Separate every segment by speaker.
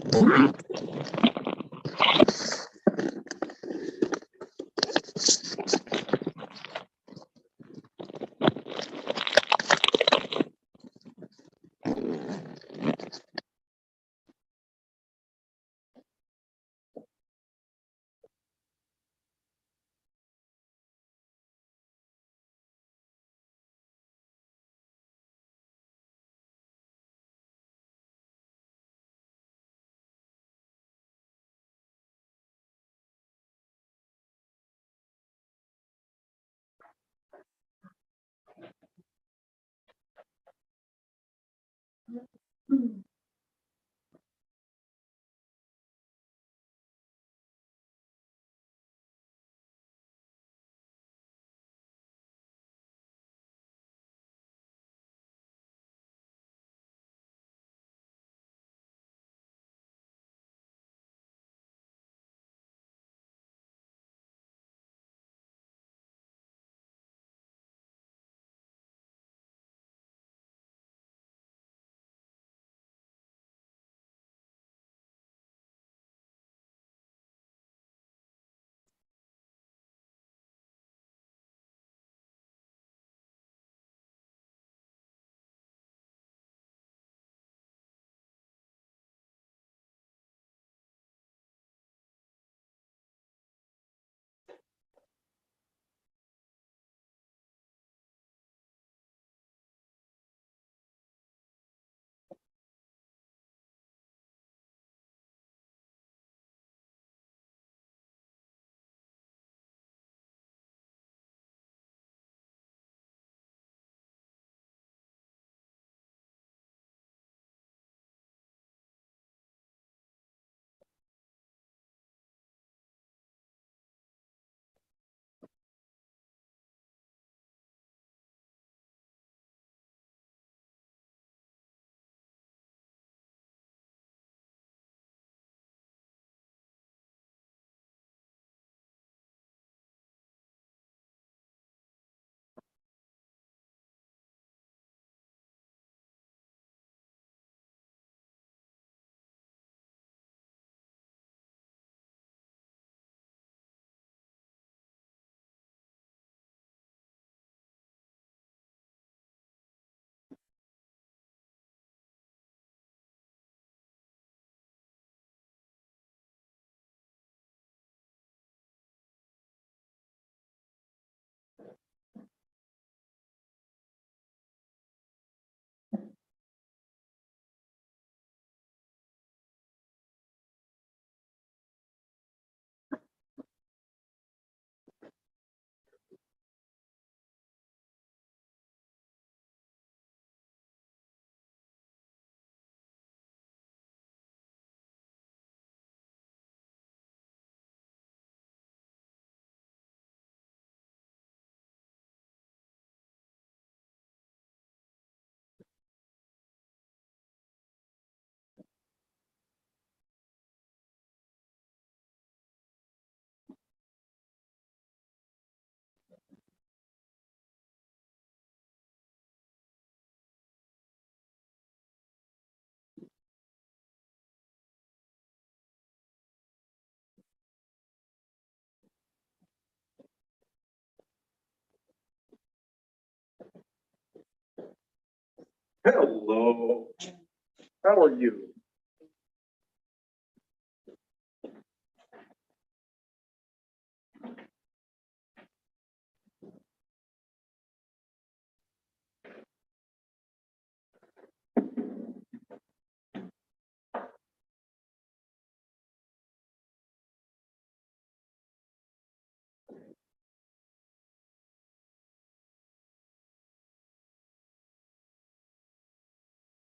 Speaker 1: Hello. How are you?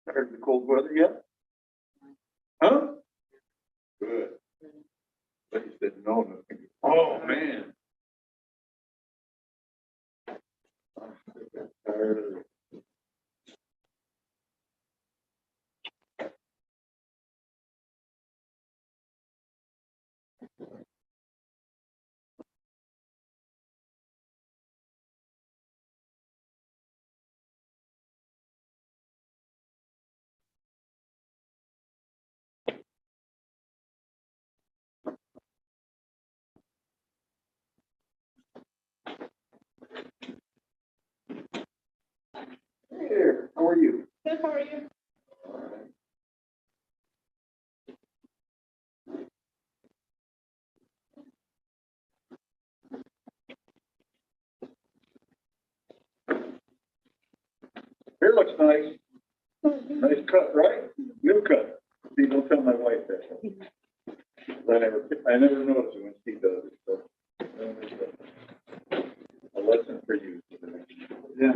Speaker 1: Heard the cold weather yet? Huh? Good. But you said no. Oh, man. Tired of it. looks nice. Nice cut, right? New cut. See, don't tell my wife that. I never notice it when she does it, so. A lesson for you. Yeah.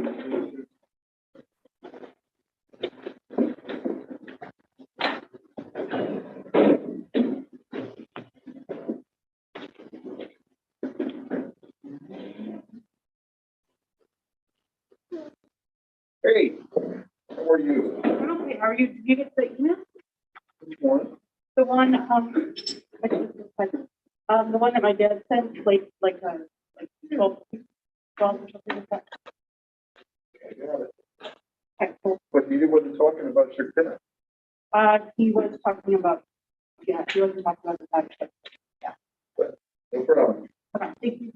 Speaker 1: Hey, how are you?
Speaker 2: Okay, are you, did you get the email?
Speaker 1: Which one?
Speaker 2: The one, the one that my dad sent, like 12 or something like that.
Speaker 1: I got it.
Speaker 2: Okay, cool.
Speaker 1: But you wasn't talking about your dinner.
Speaker 2: He was talking about, yeah, he wasn't talking about the fact, but
Speaker 1: No problem.
Speaker 2: okay, thank you.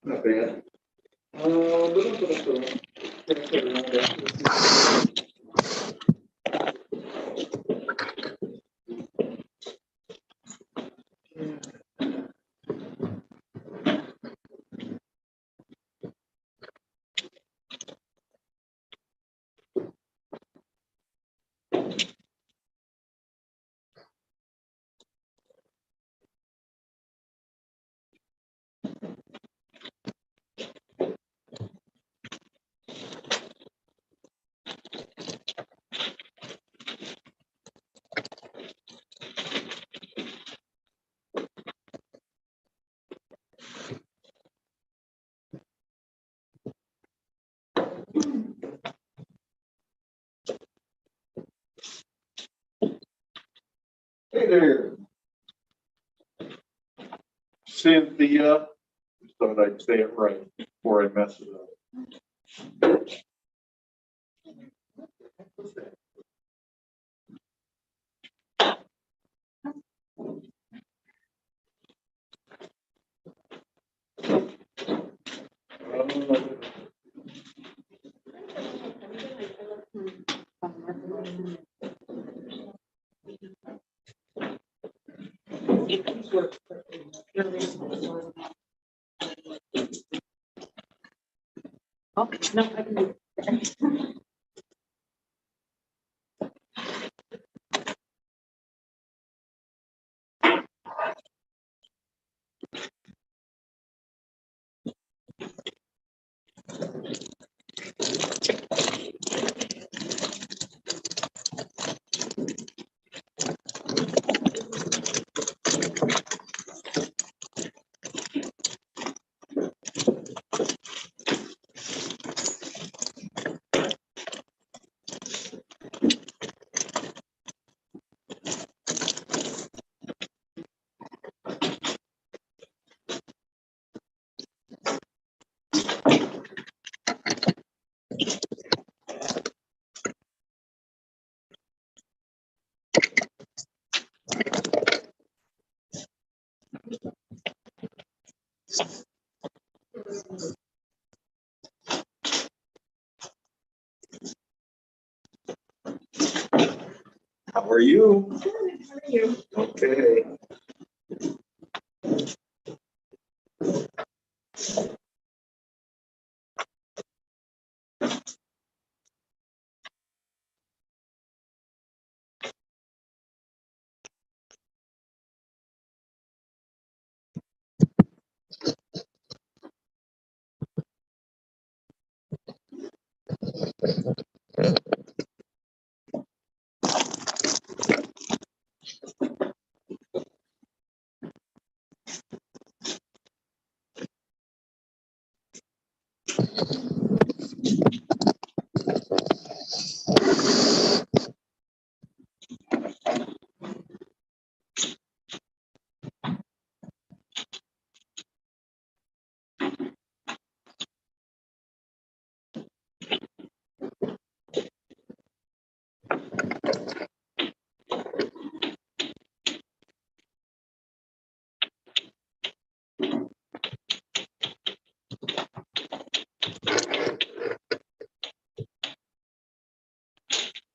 Speaker 1: Not bad. Hey there. Cynthia. Just thought I'd say it right before I mess it up.
Speaker 2: Okay, no, I can do it.
Speaker 1: How are you?
Speaker 2: Good, how are you?
Speaker 1: Okay.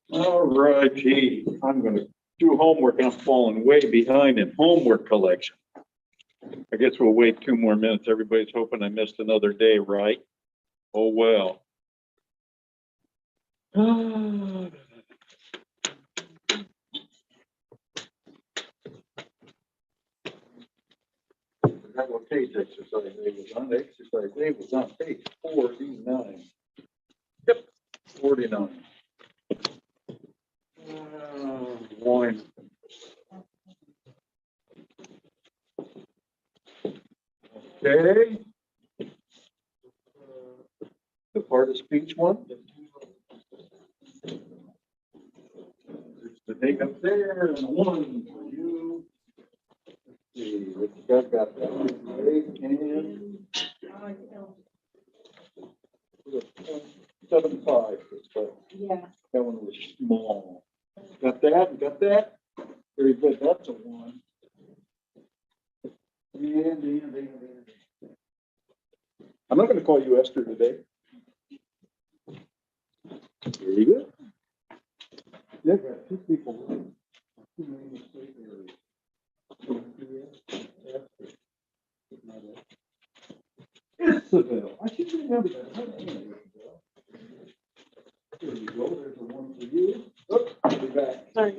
Speaker 1: All righty, I'm gonna do homework. I'm falling way behind in homework collection. I guess we'll wait 2 more minutes. Everybody's hoping I missed another day, right? Oh, well. Forgot what page exercise A was on. Exercise A was on page 49. Yep, 49. One. Okay. The part of speech one. There's the thing up there and the one for you. Let's see, what you got that. And 75.
Speaker 2: Yeah.
Speaker 1: That one was small. Got that? Got that? Very good. That's a 1. And. I'm not going to call you Esther today. Very good. Yeah, got 2 people. 2 main mistake areas. Isabel. I should remember that. There you go. There's the 1 for you. Oh, I'll be back.
Speaker 2: Sorry.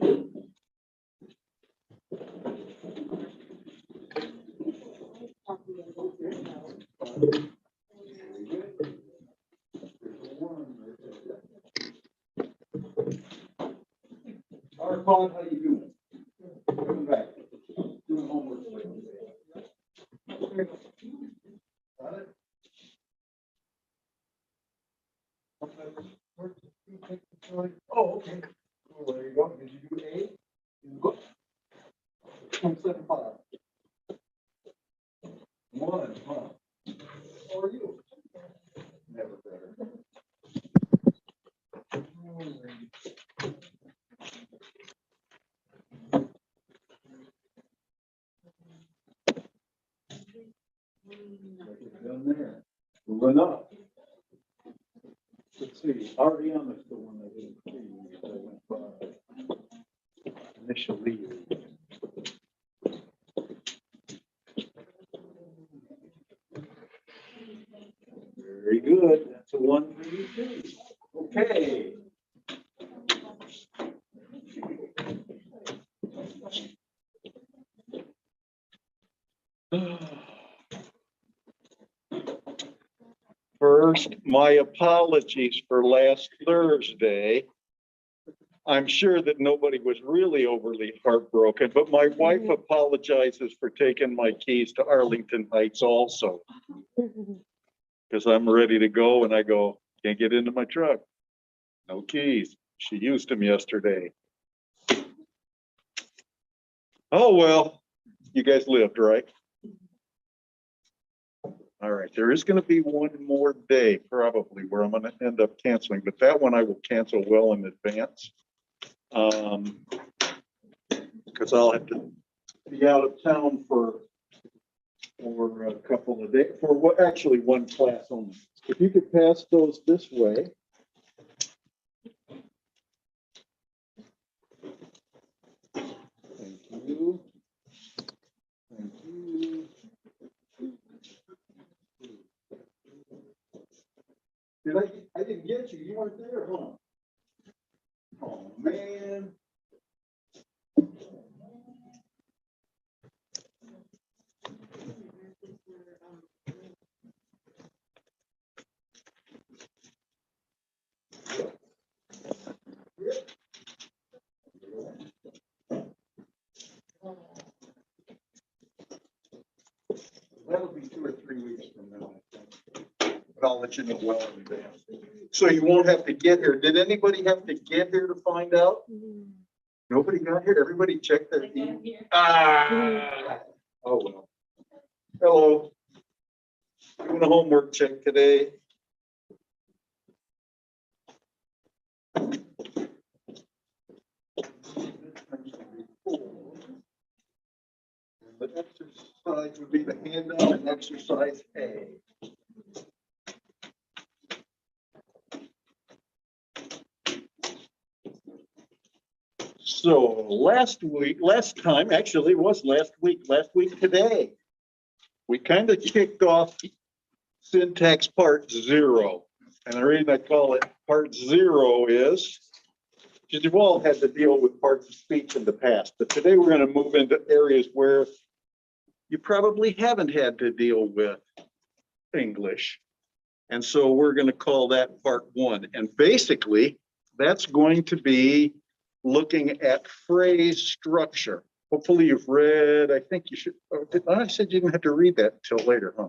Speaker 1: Our Paul, how you doing? Coming back. Doing homework. Got it? Oh, okay. Well, there you go. Did you do A? In the book? 175. 1, huh? How are you? Never better. Done there. Run up. Let's see. REM is the one I didn't see. I went by. Initially. Very good. That's a 1 for you too. Okay. First, my apologies for last Thursday. I'm sure that nobody was really overly heartbroken, but my wife apologizes for taking my keys to Arlington Heights also. Because I'm ready to go and I go, can't get into my truck. No keys. She used them yesterday. Oh, well, you guys lived, right? All right, there is going to be 1 more day probably where I'm going to end up canceling, but that one I will cancel well in advance. Because I'll have to be out of town for a couple of days, for what, actually 1 class only. If you could pass those this way. Thank you. Thank you. I didn't get you. You weren't there, huh? Oh, man. That'll be 2 or 3 weeks from now, I think. But I'll let you know well in advance. So you won't have to get here. Did anybody have to get here to find out? Nobody got here? Everybody checked their email? Ah. Oh, well. Hello. Doing a homework check today. The exercise would be the handout and exercise A. So last time, actually it was last week today, we kind of kicked off syntax part 0. And the reason I call it part 0 is because you've all had to deal with parts of speech in the past, but today we're going to move into areas where you probably haven't had to deal with English. And so we're going to call that part 1. And basically, that's going to be looking at phrase structure. Hopefully you've read, I think you should, I said you didn't have to read that until later, huh?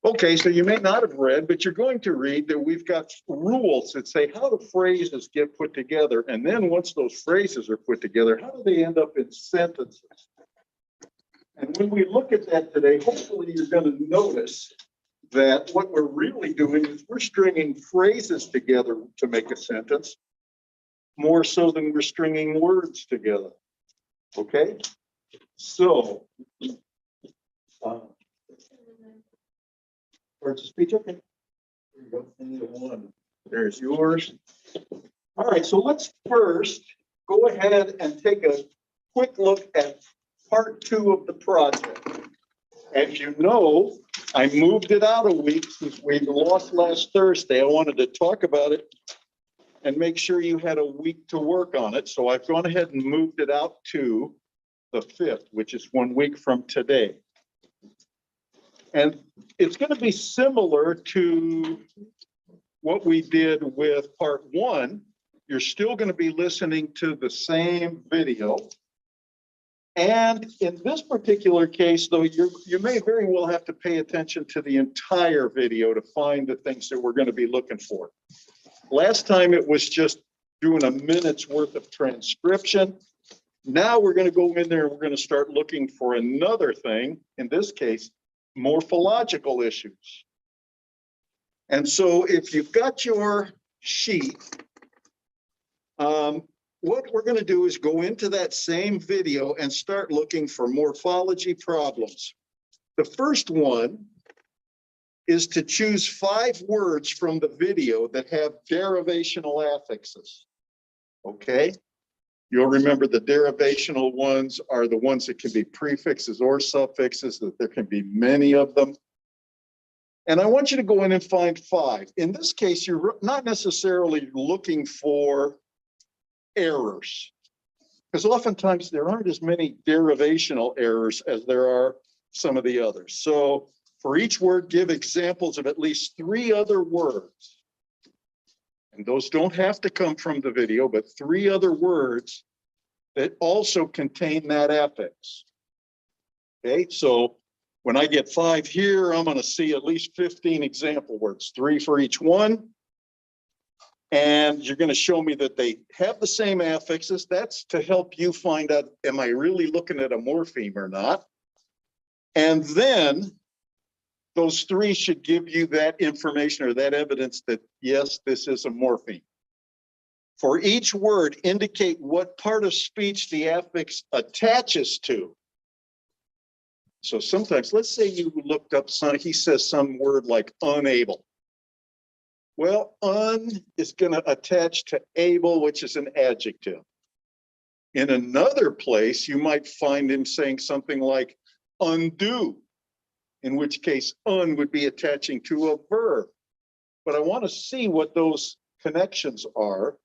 Speaker 1: Okay, so you may not have read, but you're going to read that we've got rules that say how the phrases get put together. And then once those phrases are put together, how do they end up in sentences? And when we look at that today, hopefully you're going to notice that what we're really doing is we're stringing phrases together to make a sentence, more so than we're stringing words together. Okay? So, words of speech, okay. There you go. Either one. There's yours. All right, so let's first go ahead and take a quick look at part 2 of the project. As you know, I moved it out a week since we lost last Thursday. I wanted to talk about it and make sure you had a week to work on it. So I've gone ahead and moved it out to the 5th, which is 1 week from today. And it's going to be similar to what we did with part 1. You're still going to be listening to the same video. And in this particular case, though, you may very well have to pay attention to the entire video to find the things that we're going to be looking for. Last time it was just doing a minute's worth of transcription. Now we're going to go in there and we're going to start looking for another thing, in this case, morphological issues. And so if you've got your sheet, what we're going to do is go into that same video and start looking for morphology problems. The first one is to choose 5 words from the video that have derivational affixes. Okay? You'll remember the derivational ones are the ones that can be prefixes or suffixes, that there can be many of them. And I want you to go in and find 5. In this case, you're not necessarily looking for errors, because oftentimes there aren't as many derivational errors as there are some of the others. So for each word, give examples of at least 3 other words. And those don't have to come from the video, but 3 other words that also contain that affix. Okay, so when I get 5 here, I'm going to see at least 15 example words, 3 for each one. And you're going to show me that they have the same affixes. That's to help you find out, am I really looking at a morpheme or not? And then those 3 should give you that information or that evidence that, yes, this is a morpheme. For each word, indicate what part of speech the affix attaches to. So sometimes, let's say you looked up some, he says some word like unable. Well, un is going to attach to able, which is an adjective. In another place, you might find him saying something like undo, in which case un would be attaching to a verb. But I want to see what those connections are.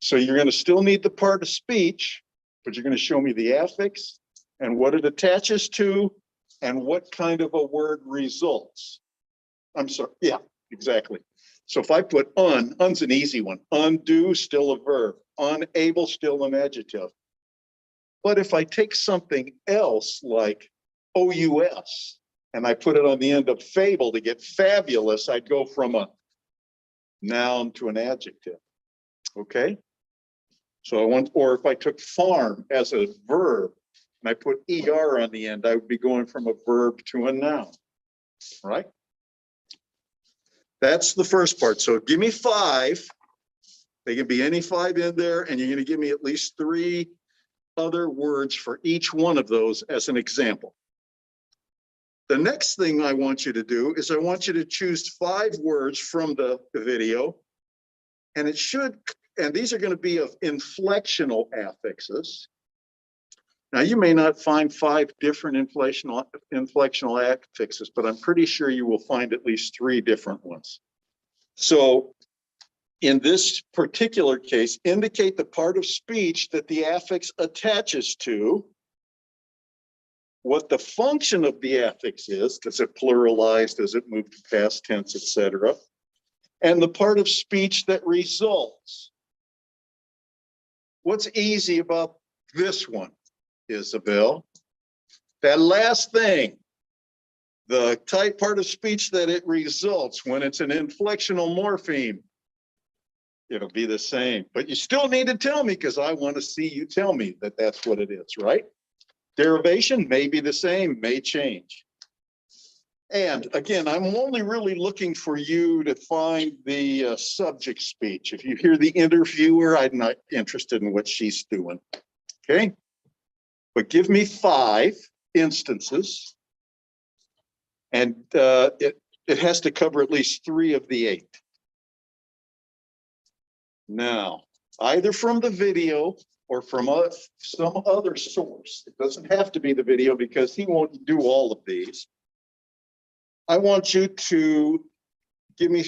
Speaker 1: So you're going to still need the part of speech, but you're going to show me the affix and what it attaches to and what kind of a word results. I'm sorry. Yeah, exactly. So if I put un's an easy one. Undo, still a verb. Unable, still an adjective. But if I take something else like OUS and I put it on the end of fable to get fabulous, I'd go from a noun to an adjective. Okay? So I want, or if I took farm as a verb and I put ER on the end, I would be going from a verb to a noun, right? That's the first part. So give me 5. They can be any 5 in there, and you're going to give me at least 3 other words for each one of those as an example. The next thing I want you to do is I want you to choose 5 words from the video, and it should and these are going to be of inflectional affixes. Now, you may not find 5 different inflectional affixes, but I'm pretty sure you will find at least 3 different ones. So in this particular case, indicate the part of speech that the affix attaches to, what the function of the affix is, does it pluralize, does it move to past tense, etc., and the part of speech that results. What's easy about this one, Isabel? That last thing, the type part of speech that it results when it's an inflectional morpheme, it'll be the same. But you still need to tell me, because I want to see you tell me that that's what it is, right? Derivation may be the same, may change. And again, I'm only really looking for you to find the subject speech. If you hear the interviewer, I'm not interested in what she's doing. Okay? But give me 5 instances, and it has to cover at least 3 of the 8. Now, either from the video or from some other source. It doesn't have to be the video, because he won't do all of these. I want you to give me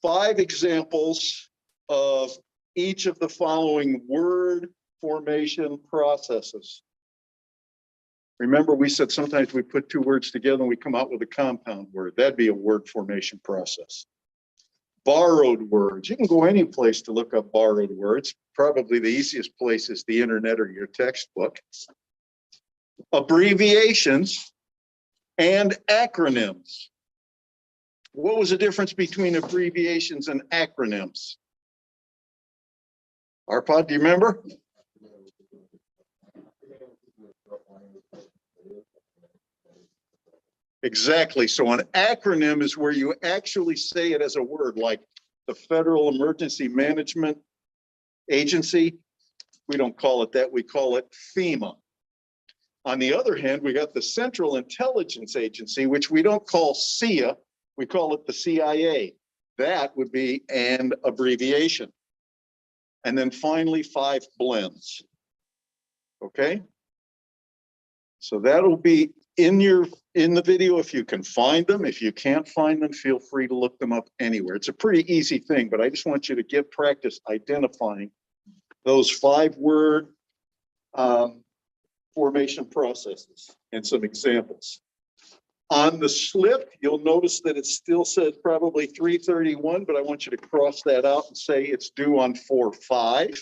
Speaker 1: 5 examples of each of the following word formation processes. Remember, we said sometimes we put 2 words together and we come out with a compound word. That'd be a word formation process. Borrowed words. You can go any place to look up borrowed words. Probably the easiest place is the internet or your textbook. Abbreviations and acronyms. What was the difference between abbreviations and acronyms? Arpad, do you remember? Exactly. So an acronym is where you actually say it as a word, like the Federal Emergency Management Agency. We don't call it that. We call it FEMA. On the other hand, we got the Central Intelligence Agency, which we don't call CIA. We call it the CIA. That would be an abbreviation. And then finally, 5 blends. Okay? So that'll be in the video if you can find them. If you can't find them, feel free to look them up anywhere. It's a pretty easy thing, but I just want you to give practice identifying those 5 word formation processes and some examples. On the slip, you'll notice that it still says probably 331, but I want you to cross that out and say it's due on 4/5.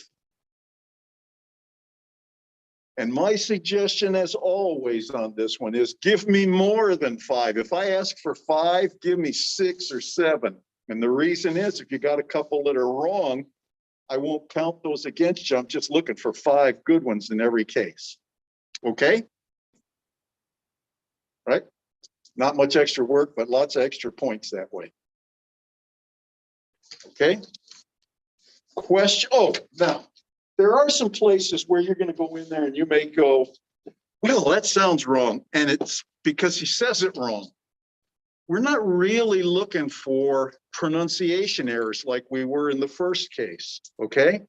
Speaker 1: And my suggestion, as always on this one, is give me more than 5. If I ask for 5, give me 6 or 7. And the reason is, if you got a couple that are wrong, I won't count those against you. I'm just looking for 5 good ones in every case. Okay? Right? Not much extra work, but lots of extra points that way. Okay? Question. Oh, now, there are some places where you're going to go in there and you may go, well, that sounds wrong. And it's because he says it wrong. We're not really looking for pronunciation errors like we were in the first case. Okay?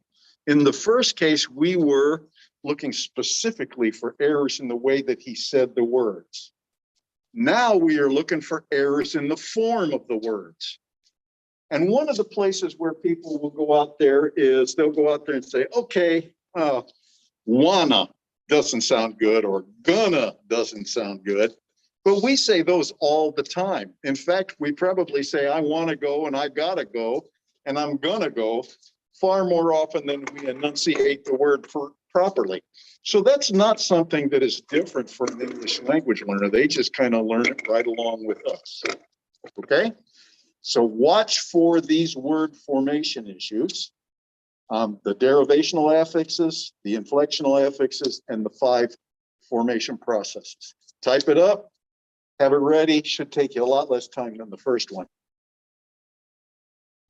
Speaker 1: In the first case, we were looking specifically for errors in the way that he said the words. Now we are looking for errors in the form of the words. And one of the places where people will go out there is they'll go out there and say, okay, wanna doesn't sound good, or gonna doesn't sound good. But we say those all the time. In fact, we probably say, I wanna go and I gotta go and I'm gonna go far more often than we enunciate the word properly. So that's not something that is different for an English language learner. They just kind of learn it right along with us. Okay? So watch for these word formation issues, the derivational affixes, the inflectional affixes, and the 5 formation processes. Type it up, have it ready. Should take you a lot less time than the first one.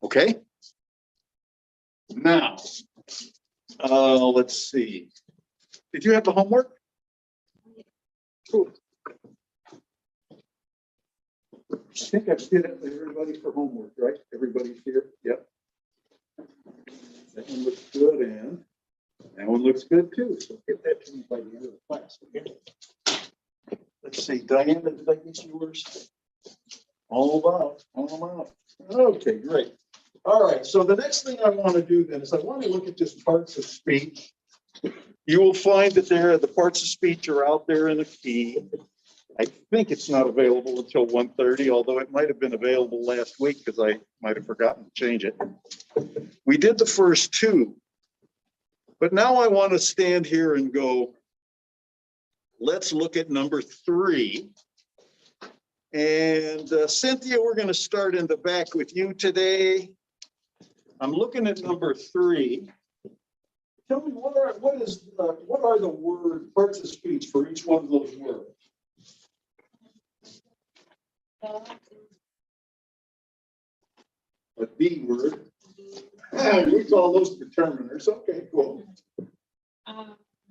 Speaker 1: Okay? Now, let's see. Did you have the homework? Cool. I think I did it with everybody for homework, right? Everybody's here? Yep. That one looks good, and that one looks good too. So get that to me by the end of the class. Okay? Let's see, Diana, did I get yours? All about, all about. Okay, great. All right, so the next thing I want to do then is I want to look at just parts of speech. You will find that the parts of speech are out there in the key. I think it's not available until 1:30, although it might have been available last week because I might have forgotten to change it. We did the first two, but now I want to stand here and go, let's look at number 3. And Cynthia, we're going to start in the back with you today. I'm looking at number 3. Tell me what are the word parts of speech for each one of those words? A B word. We call those determiners. Okay, cool.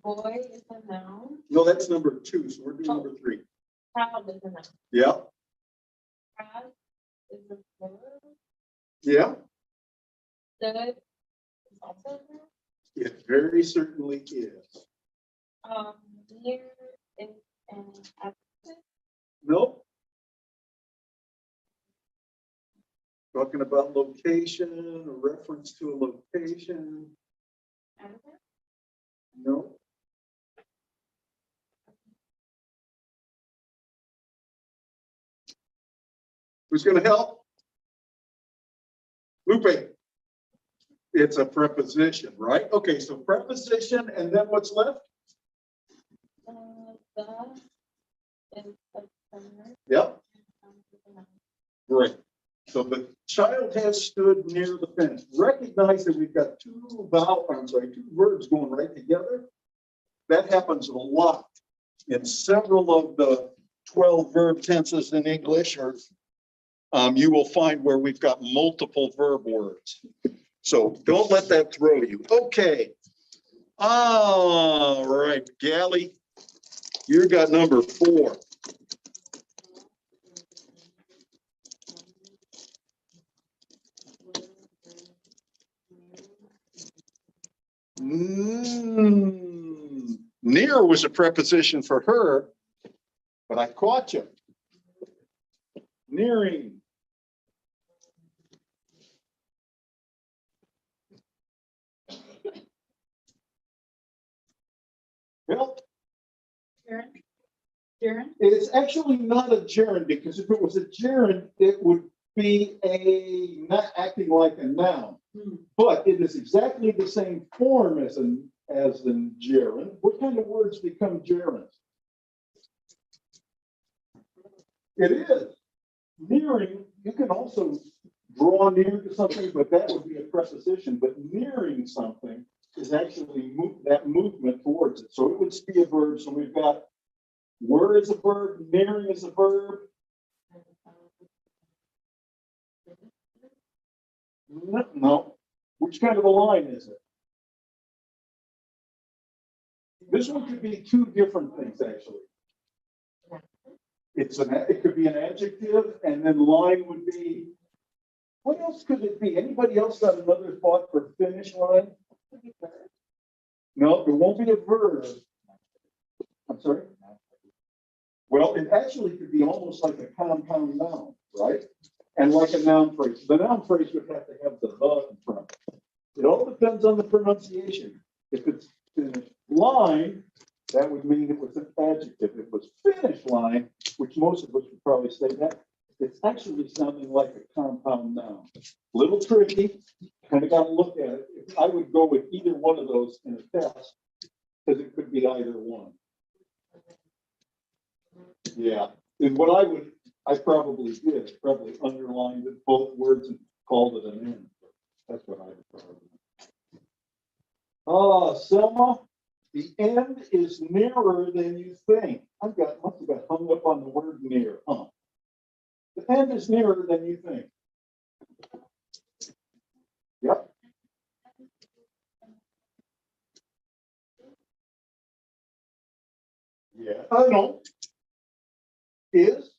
Speaker 3: Boy is a noun.
Speaker 1: No, that's number 2. So we're doing number 3.
Speaker 3: Proud is a noun.
Speaker 1: Yeah.
Speaker 3: Proud is a verb.
Speaker 1: Yeah.
Speaker 3: Stood is also a verb.
Speaker 1: It very certainly is.
Speaker 3: Near is an adjective.
Speaker 1: Nope. Talking about location, a reference to a location.
Speaker 3: Adverb.
Speaker 1: No. Who's going to help? Lupe. It's a preposition, right? Okay, so preposition, and then what's left?
Speaker 3: The is a determiner.
Speaker 1: Yep.
Speaker 3: Is a noun.
Speaker 1: Great. So the child has stood near the fence. Recognize that we've got two verbs going right together. That happens a lot in several of the 12 verb tenses in English, or you will find where we've got multiple verb words. So don't let that throw you. Okay. All right, Gally, you got number 4. Near was a preposition for her, but I caught you. Nearing. Well,
Speaker 3: Gerund.
Speaker 1: it's actually not a gerund, because if it was a gerund, it would be not acting like a noun. But it is exactly the same form as in gerund. What kind of words become gerunds? It is. Nearing, you can also draw near to something, but that would be a preposition. But nearing something is actually that movement towards it. So it would be a verb. So we've got were is a verb, nearing is a verb. No. Which kind of a line is it? This one could be 2 different things, actually. It could be an adjective, and then line would be, what else could it be? Anybody else got another thought for finish line? No, it won't be a verb. I'm sorry? Well, it actually could be almost like a compound noun, right? And like a noun phrase. The noun phrase would have to have the in front. It all depends on the pronunciation. If it's finished line, that would mean it was an adjective. If it was finished line, which most of us would probably say that, it's actually sounding like a compound noun. Little tricky, kind of got to look at it. I would go with either one of those in a test, because it could be either one. Yeah, and what I probably did, probably underlined it, both words and called it an end. That's what I would probably do. Selma, the end is nearer than you think. Must have got hung up on the word near, huh? The end is nearer than you think. Yep. Yeah, I know. Is.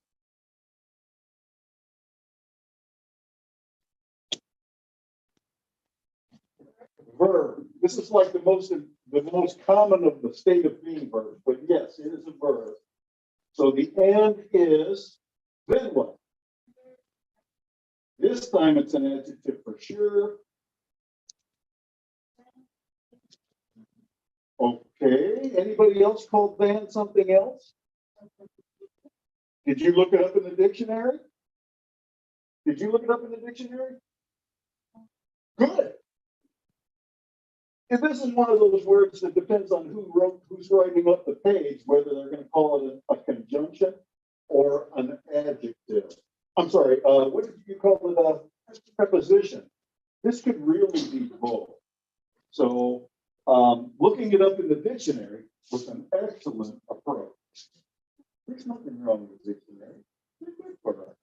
Speaker 1: This is like the most common of the state of being verbs, but yes, it is a verb. So the and is, then what? This time it's an adjective for sure. Okay, anybody else called than something else? Did you look it up in the dictionary? Did you look it up in the dictionary? Good. If this is one of those words that depends on who's writing up the page, whether they're going to call it a conjunction or an adjective. I'm sorry, what did you call it? A preposition. This could really be both. So looking it up in the dictionary was an excellent approach. There's nothing wrong with the dictionary. All right.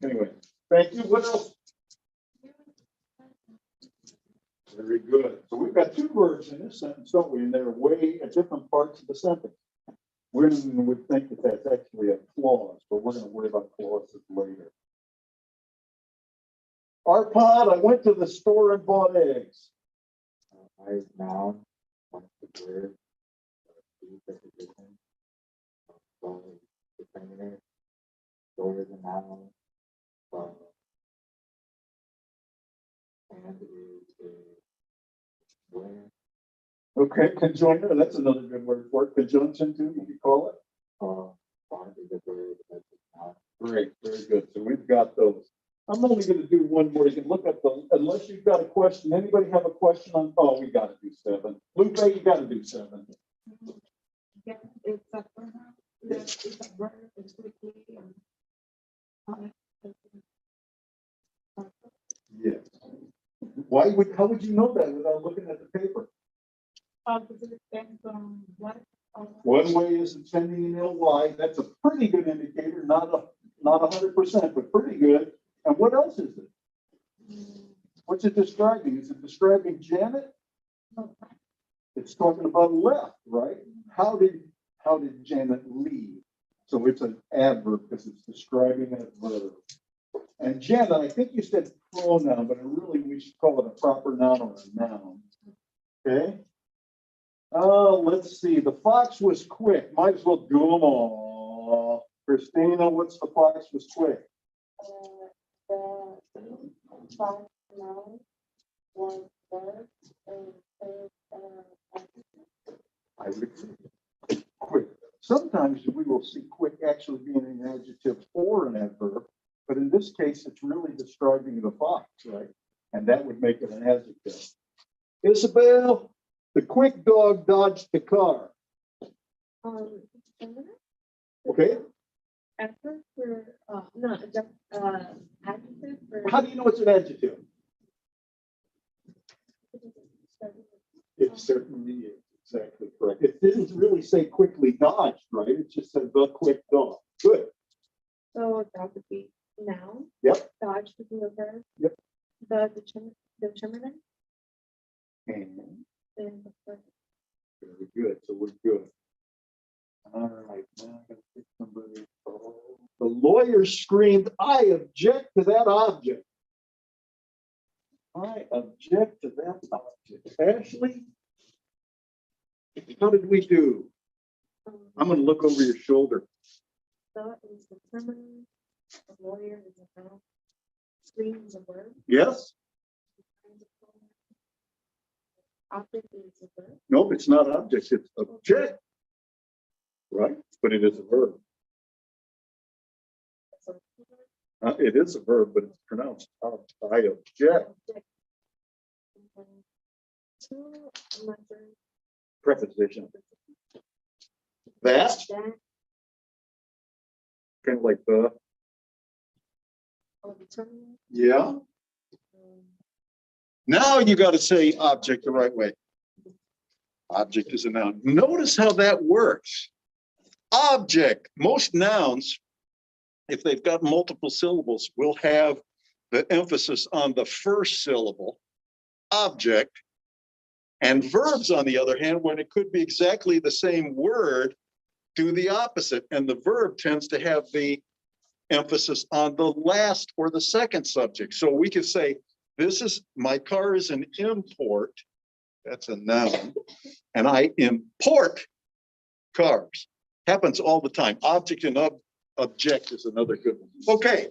Speaker 1: Anyway, thank you. What else? Very good. So we've got two verbs in this sentence, don't we? And they're way at different parts of the sentence. We would think that that's actually a clause, but we're going to worry about clauses later. Arpod, I went to the store and bought eggs.
Speaker 4: I is noun, what's the word, preposition, determiner, store is a noun, and is a where,
Speaker 1: Okay, conjoiner, that's another good word for it. Conjunction too, you could call it.
Speaker 4: bond is a word, that's a noun.
Speaker 1: Great, very good. So we've got those. I'm only going to do one more. You can look at the, unless you've got a question. Anybody have a question on, oh, we got to do 7. Lupe, you got to do 7.
Speaker 2: Yeah, it's a pronoun. It's a verb. It's quickly.
Speaker 1: Yes. How would you know that without looking at the paper?
Speaker 2: Because it depends on what.
Speaker 1: One way is intending an ly. That's a pretty good indicator, not 100%, but pretty good. And what else is it? What's it describing? Is it describing Janet? It's talking about left, right? How did Janet leave? So it's an adverb because it's describing a verb. And Janet, I think you said pronoun, but really we should call it a proper noun or a noun. Okay. Let's see. The fox was quick. Might as well do them all. Christina, what's the fox was quick?
Speaker 3: The five noun was verb and
Speaker 1: I would agree. Quick. Sometimes we will see quick actually being an adjective or an adverb, but in this case, it's really describing the fox, right? And that would make it an adjective. Isabel, the quick dog dodged the car. Okay.
Speaker 3: Adverb for no, just adjective for.
Speaker 1: How do you know it's an adjective? It certainly is. Exactly correct. It didn't really say quickly dodged, right? It just said the quick dog. Good.
Speaker 3: So that would be noun.
Speaker 1: Yep.
Speaker 3: Dodge would be a verb.
Speaker 1: Yep.
Speaker 3: The determinant
Speaker 1: And
Speaker 3: and the verb.
Speaker 1: very good. So we're good. All right. Now I'm going to pick somebody. Oh, the lawyer screamed, "I object to that object." I object to that object. Ashley, how did we do? I'm going to look over your shoulder.
Speaker 3: The is the determinant. The lawyer is a noun. Scream is a verb.
Speaker 1: Yes?
Speaker 3: Object is a verb.
Speaker 1: Nope, it's not object, it's object. Right? But it is a verb.
Speaker 3: So
Speaker 1: It is a verb, but it's pronounced I object.
Speaker 3: two another
Speaker 1: Preposition. That,
Speaker 3: that
Speaker 1: kind of like the,
Speaker 3: or determinant.
Speaker 1: yeah. Now you got to say object the right way. Object is a noun. Notice how that works. Object, most nouns, if they've got multiple syllables, will have the emphasis on the first syllable, object. And verbs, on the other hand, when it could be exactly the same word, do the opposite. And the verb tends to have the emphasis on the last or the second subject. So we could say, my car is an import, That's a noun. And I import cars. Happens all the time. Object and object is another good one. Okay.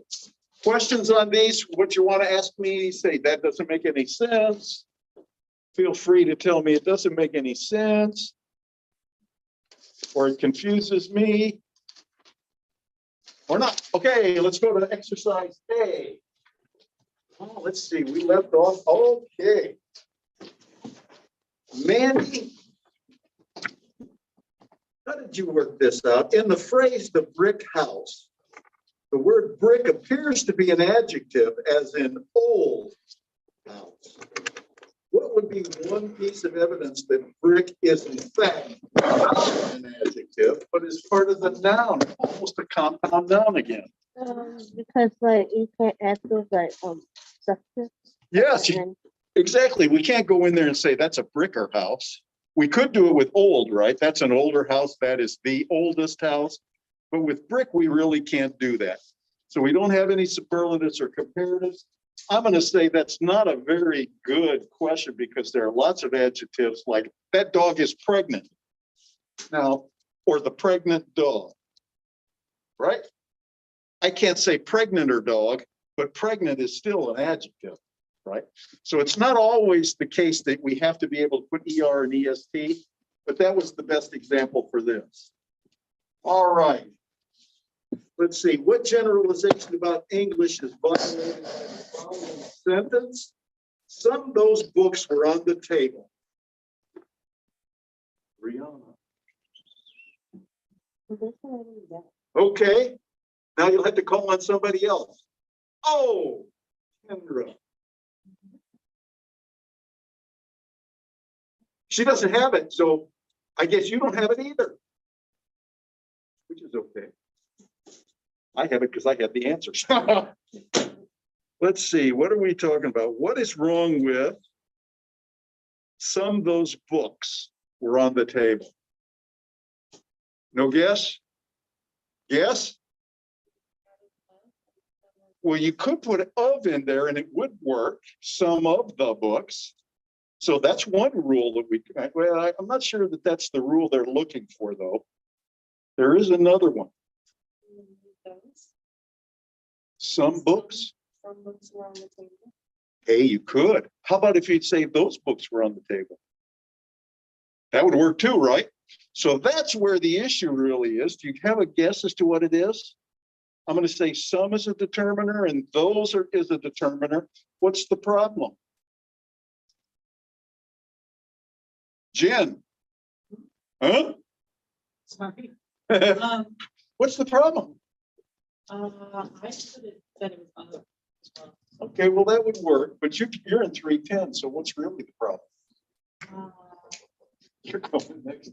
Speaker 1: Questions on these? What you want to ask me? Say that doesn't make any sense. Feel free to tell me it doesn't make any sense. Or it confuses me. Or not. Okay, let's go to exercise A. Oh, let's see. We left off. Okay. Mandy, how did you work this out? In the phrase the brick house, the word brick appears to be an adjective, as in old house. What would be one piece of evidence that brick is in fact not an adjective, but is part of the noun, almost a compound noun again?
Speaker 5: Because like you can add those like substance.
Speaker 1: Yes,
Speaker 5: And
Speaker 1: exactly. We can't go in there and say that's a bricker house. We could do it with old, right? That's an older house. That is the oldest house. But with brick, we really can't do that. So we don't have any superlatives or comparatives. I'm going to say that's not a very good question because there are lots of adjectives like that dog is pregnant. Now, or the pregnant dog, right? I can't say pregnant or dog, but pregnant is still an adjective, right? So it's not always the case that we have to be able to put ER and EST, but that was the best example for this. All right. Let's see, what generalization about English is violated in the following sentence? Some of those books were on the table. Rihanna. Okay, now you'll have to call on somebody else. Oh, Kendra. She doesn't have it, so I guess you don't have it either. Which is okay. I have it because I have the answers. Let's see, what are we talking about? What is wrong with some of those books were on the table? No guess? Yes? Well, you could put of in there and it would work, some of the books. So that's one rule that we, well, I'm not sure that that's the rule they're looking for, though. There is another one. Some books.
Speaker 3: Some books were on the table.
Speaker 1: Hey, you could. How about if you'd say those books were on the table? That would work too, right? So that's where the issue really is. Do you have a guess as to what it is? I'm going to say some is a determiner and those is a determiner. What's the problem? Jen? Huh?
Speaker 6: Sorry.
Speaker 1: What's the problem?
Speaker 6: I should have said it was other.
Speaker 1: Okay, well, that would work, but you're in 310, so what's really the problem? You're going next.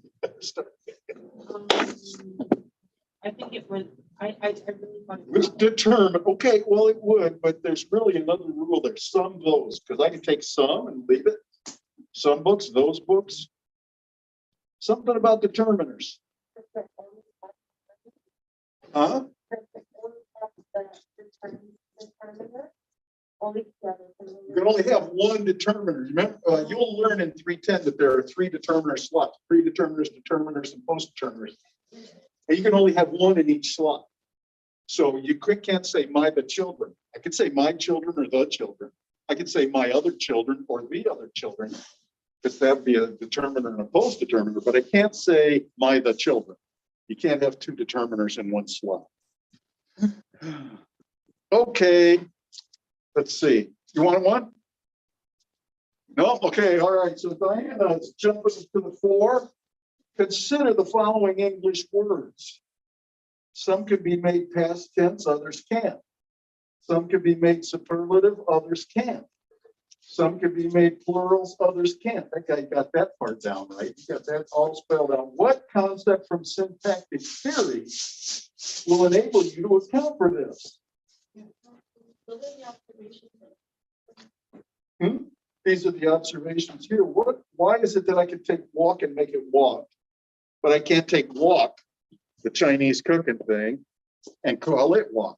Speaker 6: I think it would, I really want
Speaker 1: It was determined. Okay, well, it would, but there's really another rule there. Some those, because I can take some and leave it. Some books, those books. Something about determiners. Huh? You can only have one determiner. Remember, you'll learn in 310 that there are 3 determiner slots, predeterminers, determiners, and post-determiners. And you can only have one in each slot. So you can't say my the children. I could say my children or the children. I could say my other children or the other children, because that'd be a determiner and a post-determiner, but I can't say my the children. You can't have 2 determiners in one slot. Okay. Let's see. You want one? No? Okay. All right. So Diana, let's jump to the 4. Consider the following English words. Some can be made past tense, others can't. Some can be made superlative, others can't. Some can be made plurals, others can't. That guy got that part down, right? He got that all spelled out. What concept from syntactic theory will enable you to account for this? These are the observations here. Why is it that I can take walk and make it walk, but I can't take walk, the Chinese cooking thing, and call it walk?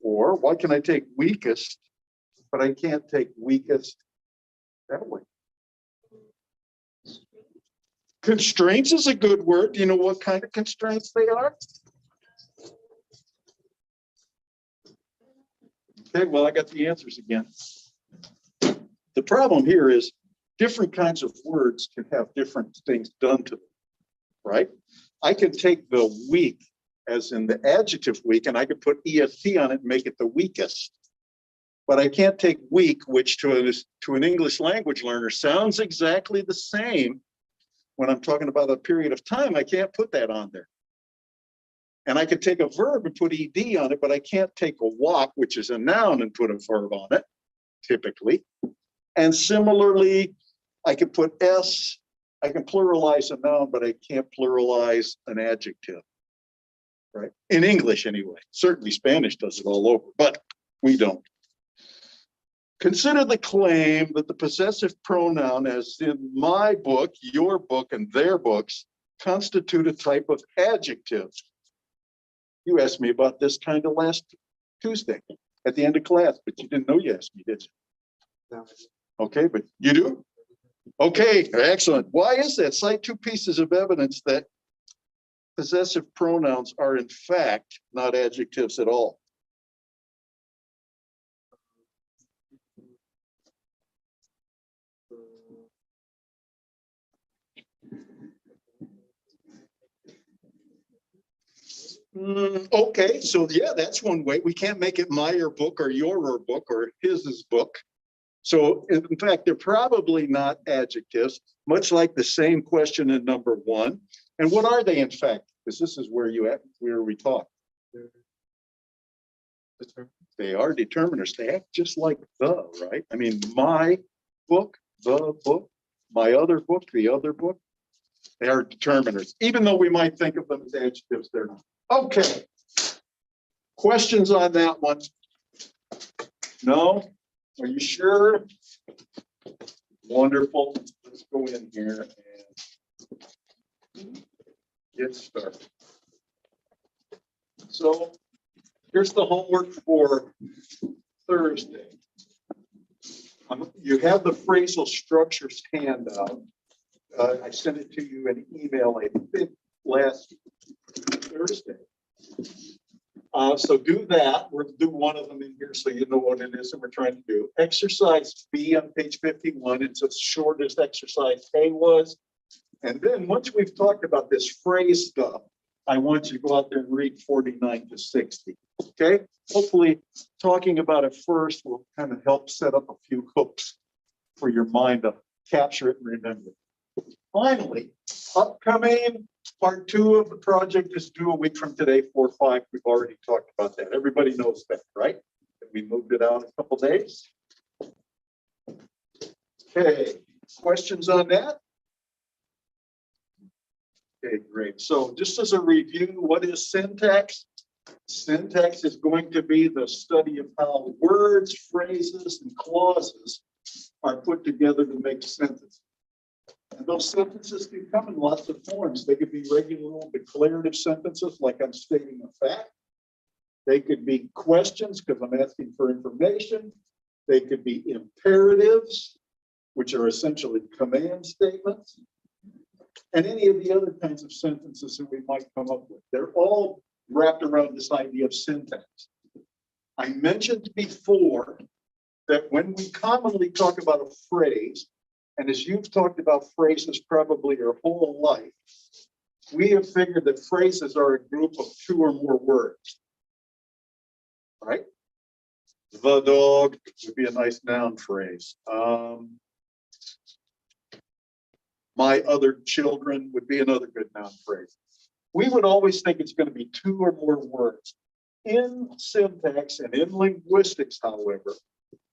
Speaker 1: Or why can I take weakest, but I can't take weakest that way? Constraints is a good word. Do you know what kind of constraints they are? Okay, well, I got the answers again. The problem here is different kinds of words can have different things done to them, right? I can take the weak as in the adjective weak, and I could put EST on it and make it the weakest. But I can't take weak, which to an English language learner sounds exactly the same. When I'm talking about a period of time, I can't put that on there. And I could take a verb and put ED on it, but I can't take a walk, which is a noun, and put a verb on it, typically. And similarly, I can put S, I can pluralize a noun, but I can't pluralize an adjective, right? In English, anyway. Certainly Spanish does it all over, but we don't. Consider the claim that the possessive pronoun, as in my book, your book, and their books, constitute a type of adjective. You asked me about this kind of last Tuesday at the end of class, but you didn't know you asked me, did you?
Speaker 4: No.
Speaker 1: Okay, but you do? Okay, excellent. Why is that? Cite two pieces of evidence that possessive pronouns are in fact not adjectives at all. Okay, so yeah, that's one way. We can't make it my book or your book or his book. So in fact, they're probably not adjectives, much like the same question in number one. And what are they in fact? Because this is where we talk. They are determiners. They act just like the, right? I mean, my book, the book, my other book, the other book. They are determiners. Even though we might think of them as adjectives, they're not. Okay. Questions on that one? No? Are you sure? Wonderful. Let's go in here and get started. So here's the homework for Thursday. You have the phrasal structures handout. I sent it to you in an email, I think, last Thursday. So do that. We'll do one of them in here so you know what it is that we're trying to do. Exercise B on page 51. It's as short as exercise A was. And then once we've talked about this phrase stuff, I want you to go out there and read 49 to 60. Okay? Hopefully talking about it first will kind of help set up a few hooks for your mind to capture it and remember. Finally, upcoming part 2 of the project is due a week from today, 4/5. We've already talked about that. Everybody knows that, right? We moved it out a couple days. Okay, questions on that? Okay, great. So just as a review, what is syntax? Syntax is going to be the study of how words, phrases, and clauses are put together to make sentences. And those sentences can come in lots of forms. They could be regular old declarative sentences, like I'm stating a fact. They could be questions, because I'm asking for information. They could be imperatives, which are essentially command statements. And any of the other kinds of sentences that we might come up with. They're all wrapped around this idea of syntax. I mentioned before that when we commonly talk about a phrase, and as you've talked about phrases probably your whole life, we have figured that phrases are a group of 2 or more words, right? The dog would be a nice noun phrase. My other children would be another good noun phrase. We would always think it's going to be 2 or more words. In syntax and in linguistics, however,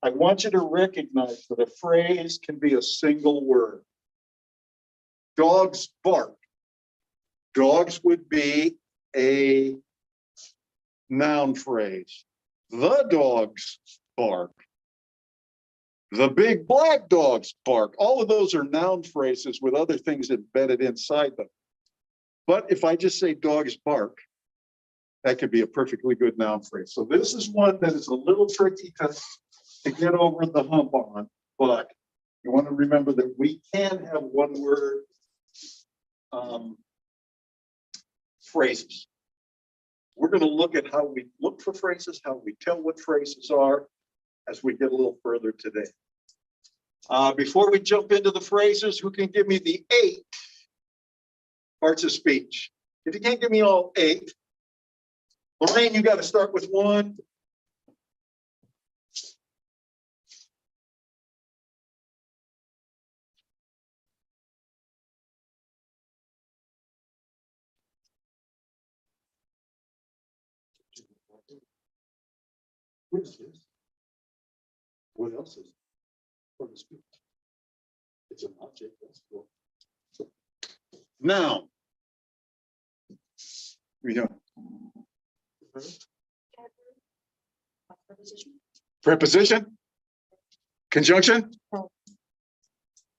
Speaker 1: I want you to recognize that a phrase can be a single word. Dogs bark. Dogs would be a noun phrase. The dogs bark. The big black dogs bark. All of those are noun phrases with other things embedded inside them. But if I just say dogs bark, that could be a perfectly good noun phrase. So this is one that is a little tricky to get over the hump on, but you want to remember that we can have one word phrases. We're going to look at how we look for phrases, how we tell what phrases are as we get a little further today. Before we jump into the phrases, who can give me the 8 parts of speech? If you can't give me all 8, Lorraine, you got to start with 1. What is this? What else is it? Part of speech. It's an object. That's cool. Now, we know preposition, conjunction.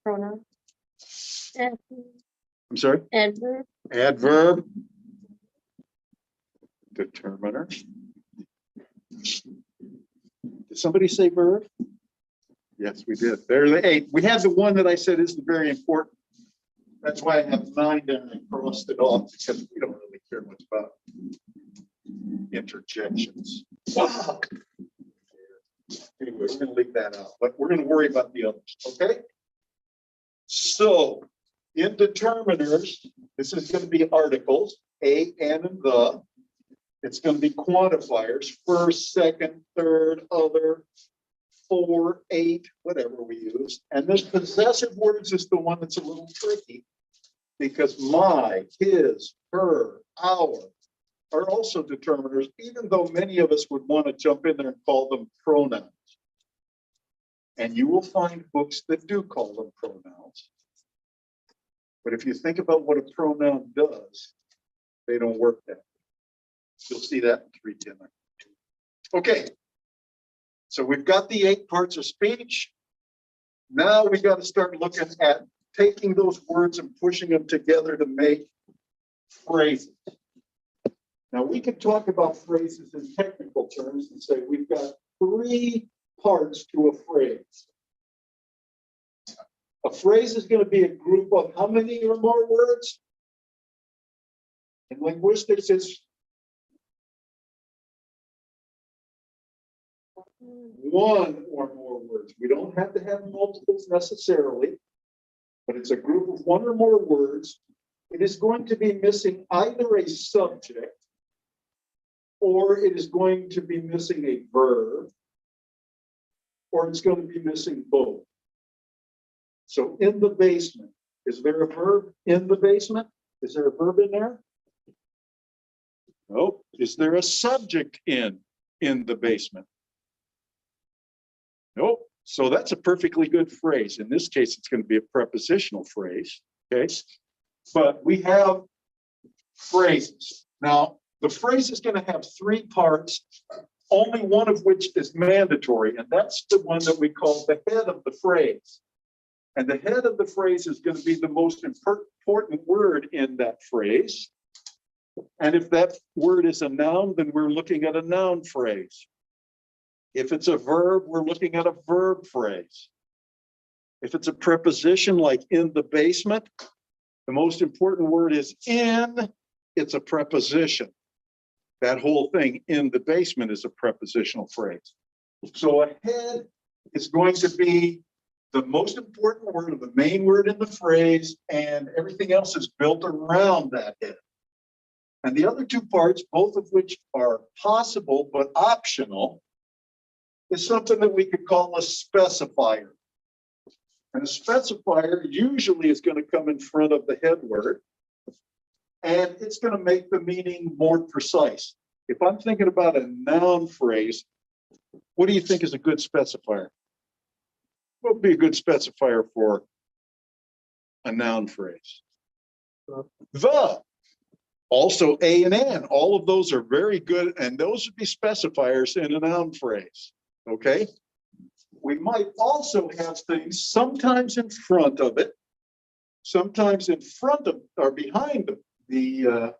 Speaker 5: Pronoun.
Speaker 1: I'm sorry.
Speaker 5: Adverb.
Speaker 1: Adverb. Determiner. Did somebody say verb? Yes, we did. There are the 8. We have the one that I said isn't very important. That's why I have 9 there and I crossed it off because we don't really care much about interjections. Wow. Anyway, we're going to leave that out, but we're going to worry about the others. Okay. So in determiners, this is going to be articles, a, and the. It's going to be quantifiers, first, second, third, other, 4, 8, whatever we use. And this possessive words is the one that's a little tricky because my, his, her, our are also determiners, even though many of us would want to jump in there and call them pronouns. And you will find books that do call them pronouns. But if you think about what a pronoun does, they don't work that way. You'll see that in 310. Okay. So we've got the 8 parts of speech. Now we got to start looking at taking those words and pushing them together to make phrases. Now we can talk about phrases in technical terms and say we've got 3 parts to a phrase. A phrase is going to be a group of how many or more words? In linguistics, it's 1 or more words. We don't have to have multiples necessarily, but it's a group of 1 or more words. It is going to be missing either a subject or it is going to be missing a verb, or it's going to be missing both. So in the basement, is there a verb in the basement? Is there a verb in there? No. Is there a subject in the basement? Nope. So that's a perfectly good phrase. In this case, it's going to be a prepositional phrase. Okay. But we have phrases. Now, the phrase is going to have 3 parts, only one of which is mandatory, and that's the one that we call the head of the phrase. And the head of the phrase is going to be the most important word in that phrase. And if that word is a noun, then we're looking at a noun phrase. If it's a verb, we're looking at a verb phrase. If it's a preposition like in the basement, the most important word is in, it's a preposition. That whole thing in the basement is a prepositional phrase. So a head is going to be the most important word, or the main word in the phrase, and everything else is built around that head. And the other 2 parts, both of which are possible but optional, is something that we could call a specifier. And a specifier usually is going to come in front of the head word, and it's going to make the meaning more precise. If I'm thinking about a noun phrase, what do you think is a good specifier? What would be a good specifier for a noun phrase? The. Also a and an. All of those are very good, and those would be specifiers in a noun phrase. Okay. We might also have things sometimes in front of it, sometimes in front of or behind the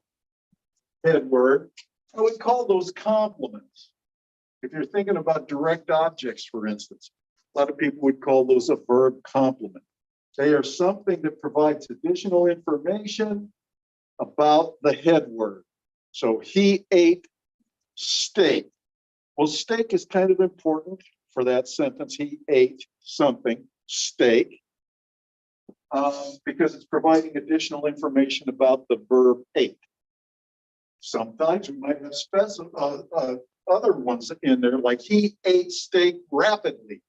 Speaker 1: head word. I would call those complements. If you're thinking about direct objects, for instance, a lot of people would call those a verb complement. They are something that provides additional information about the head word. So he ate steak. Well, steak is kind of important for that sentence. He ate something, steak, because it's providing additional information about the verb ate. Sometimes we might have other ones in there, like he ate steak rapidly.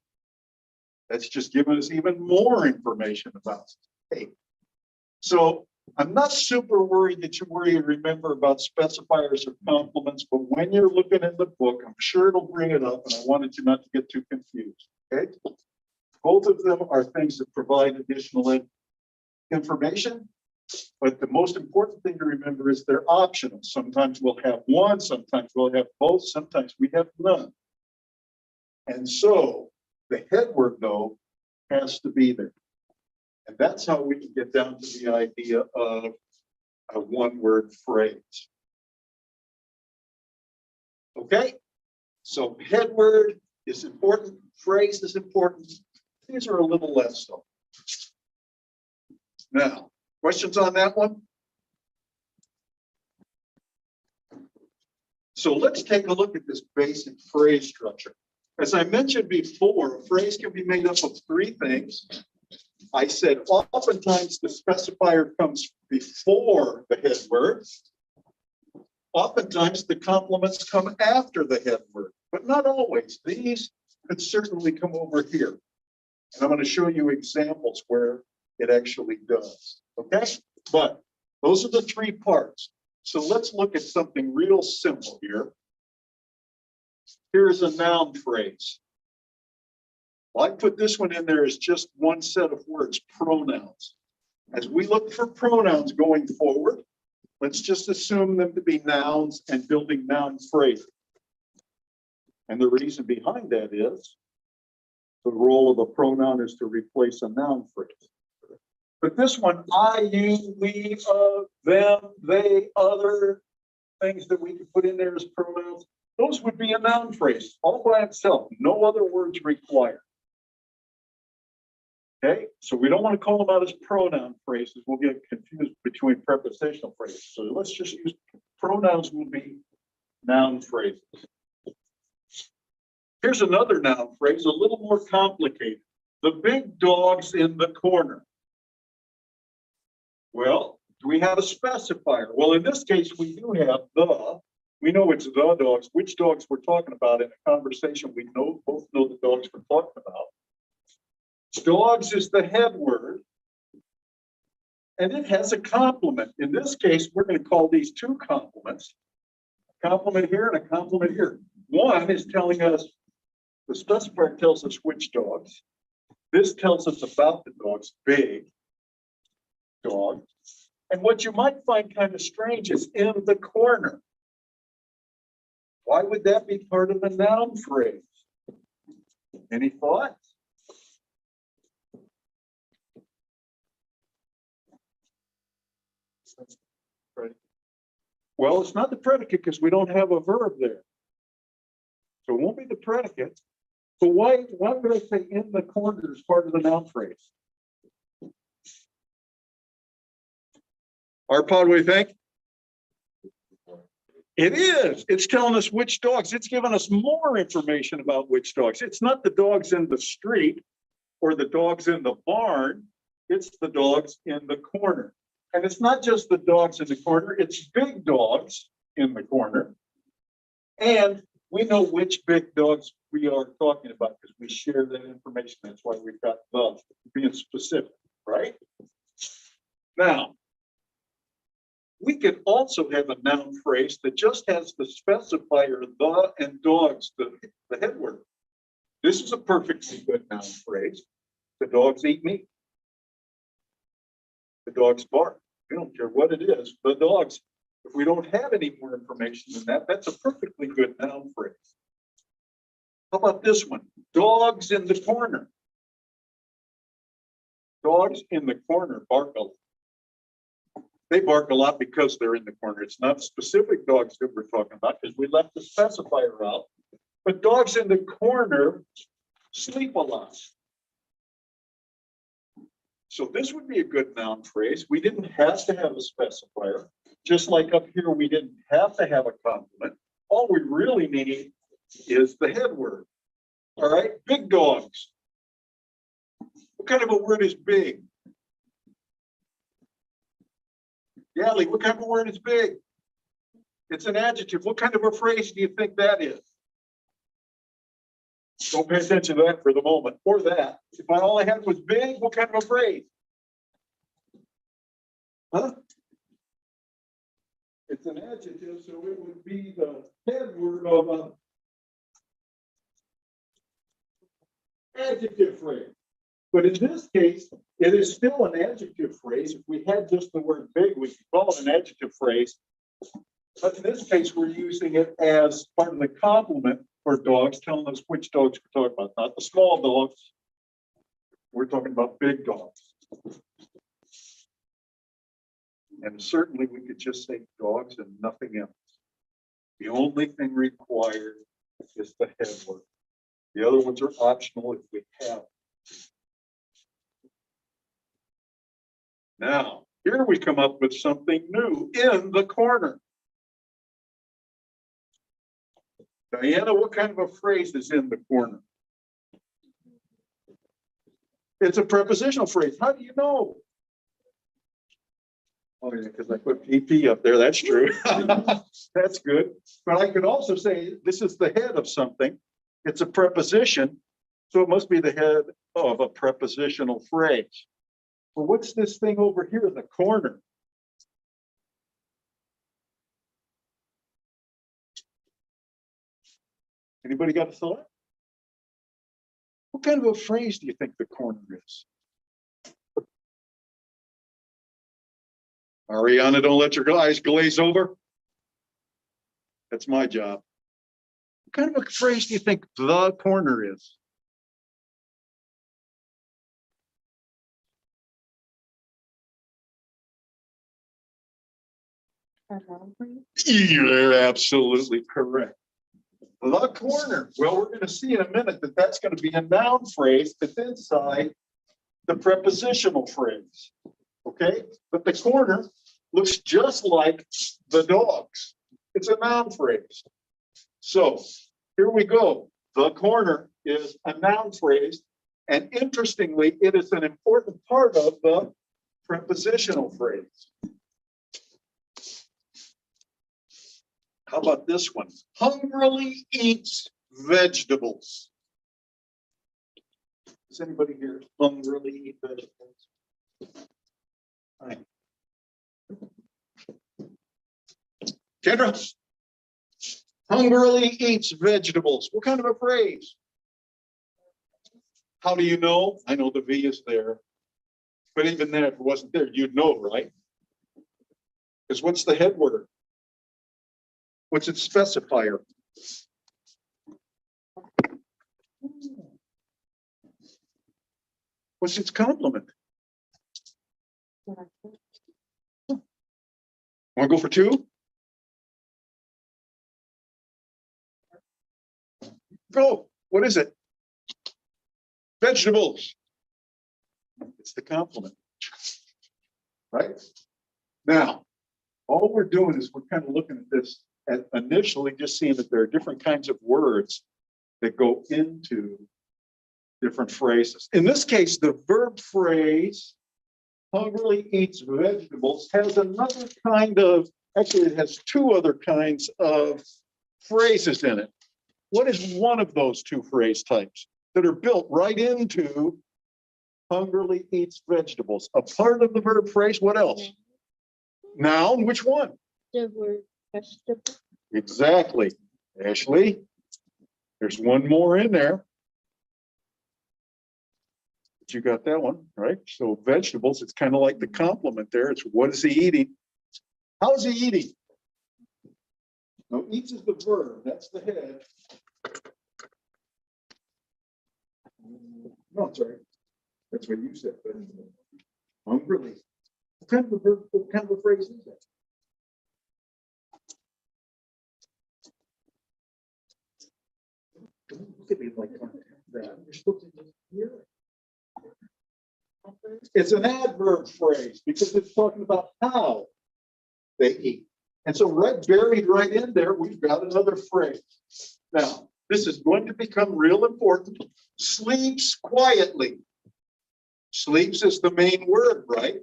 Speaker 1: That's just giving us even more information about steak. So I'm not super worried that you worry and remember about specifiers or complements, but when you're looking in the book, I'm sure it'll bring it up, and I wanted you not to get too confused, okay? Both of them are things that provide additional information, but the most important thing to remember is they're optional. Sometimes we'll have one, sometimes we'll have both, sometimes we have none. And so the head word, though, has to be there. And that's how we can get down to the idea of a one-word phrase. Okay? So head word is important, phrase is important. These are a little less so. Now, questions on that one? So let's take a look at this basic phrase structure. As I mentioned before, a phrase can be made up of three things. I said oftentimes the specifier comes before the head word. Oftentimes the complements come after the head word, but not always. These could certainly come over here. And I'm going to show you examples where it actually does. Okay? But those are the three parts. So let's look at something real simple here. Here's a noun phrase. Well, I put this one in there as just one set of words, pronouns. As we look for pronouns going forward, let's just assume them to be nouns and building noun phrases. And the reason behind that is the role of a pronoun is to replace a noun phrase. But this one, I, you, we, them, they, other, things that we could put in there as pronouns, those would be a noun phrase all by itself, no other words required. Okay, so we don't want to call them out as pronoun phrases. We'll get confused between prepositional phrases. So let's just use pronouns will be noun phrases. Here's another noun phrase, a little more complicated. The big dog's in the corner. Well, do we have a specifier? Well, in this case, we do have the. We know it's the dogs. Which dogs we're talking about in a conversation, we both know the dogs we're talking about. Dogs is the head word, and it has a complement. In this case, we're going to call these two complements. A complement here and a complement here. One is telling us, the specifier tells us which dogs. This tells us about the dogs, big dog. And what you might find kind of strange is in the corner. Why would that be part of a noun phrase? Any thoughts? Well, it's not the predicate because we don't have a verb there. So it won't be the predicate. So why would I say in the corner as part of the noun phrase? Arpad, what do you think? It is. It's telling us which dogs. It's giving us more information about which dogs. It's not the dogs in the street or the dogs in the barn. It's the dogs in the corner. And it's not just the dogs in the corner. It's big dogs in the corner. And we know which big dogs we are talking about because we share that information. That's why we've got the being specific, right? Now, we can also have a noun phrase that just has the specifier the and dogs, the head word. This is a perfectly good noun phrase. The dogs eat meat. The dogs bark. We don't care what it is. The dogs. If we don't have any more information than that, that's a perfectly good noun phrase. How about this one? Dogs in the corner. Dogs in the corner bark a lot. They bark a lot because they're in the corner. It's not specific dogs that we're talking about because we left the specifier out. But dogs in the corner sleep a lot. So this would be a good noun phrase. We didn't have to have a specifier. Just like up here, we didn't have to have a complement. All we really need is the head word. All right, big dogs. What kind of a word is big? Yali, what kind of a word is big? It's an adjective. What kind of a phrase do you think that is? Don't pay attention to that for the moment, or that. If all I had was big, what kind of a phrase? Huh? It's an adjective, so it would be the head word of an adjective phrase. But in this case, it is still an adjective phrase. If we had just the word big, we could call it an adjective phrase. But in this case, we're using it as part of the complement for dogs, telling us which dogs we're talking about, not the small dogs. We're talking about big dogs. And certainly we could just say dogs and nothing else. The only thing required is the head word. The other ones are optional if we have. Now, here we come up with something new in the corner. Diana, what kind of a phrase is in the corner? It's a prepositional phrase. How do you know? Oh, yeah, because I put PP up there. That's true. That's good. But I could also say this is the head of something. It's a preposition. So it must be the head of a prepositional phrase. Well, what's this thing over here in the corner? Anybody got a thought? What kind of a phrase do you think the corner is? Ariana, don't let your eyes glaze over. That's my job. What kind of a phrase do you think the corner is? You're absolutely correct. The corner. Well, we're going to see in a minute that that's going to be a noun phrase that's inside the prepositional phrase. Okay, but the corner looks just like the dogs. It's a noun phrase. So here we go. The corner is a noun phrase. And interestingly, it is an important part of the prepositional phrase. How about this one? Hungrily eats vegetables. Does anybody here hungrily eat vegetables? Hi. Kendra? Hungrily eats vegetables. What kind of a phrase? How do you know? I know the V is there. But even then, if it wasn't there, you'd know, right? Because what's the head word? What's its specifier? What's its complement? Want to go for two? Go. What is it? Vegetables. It's the complement. Right? Now, all we're doing is we're kind of looking at this and initially just seeing that there are different kinds of words that go into different phrases. In this case, the verb phrase, hungrily eats vegetables, has another kind of, actually it has two other kinds of phrases in it. What is one of those two phrase types that are built right into hungrily eats vegetables? A part of the verb phrase, what else? Noun, which one?
Speaker 5: The word vegetable.
Speaker 1: Exactly. Ashley, there's one more in there. But you got that one, right? So vegetables, it's kind of like the complement there. It's what is he eating? How is he eating? No, eats is the verb. That's the head. No, I'm sorry. That's what you said. Hungrily. What kind of a verb, what kind of a phrase is that? Don't look at me like that. You're supposed to just hear it.
Speaker 3: adverb?
Speaker 1: It's an adverb phrase because it's talking about how they eat. And so buried right in there, we've got another phrase. Now, this is going to become real important. Sleeps quietly. Sleeps is the main word, right?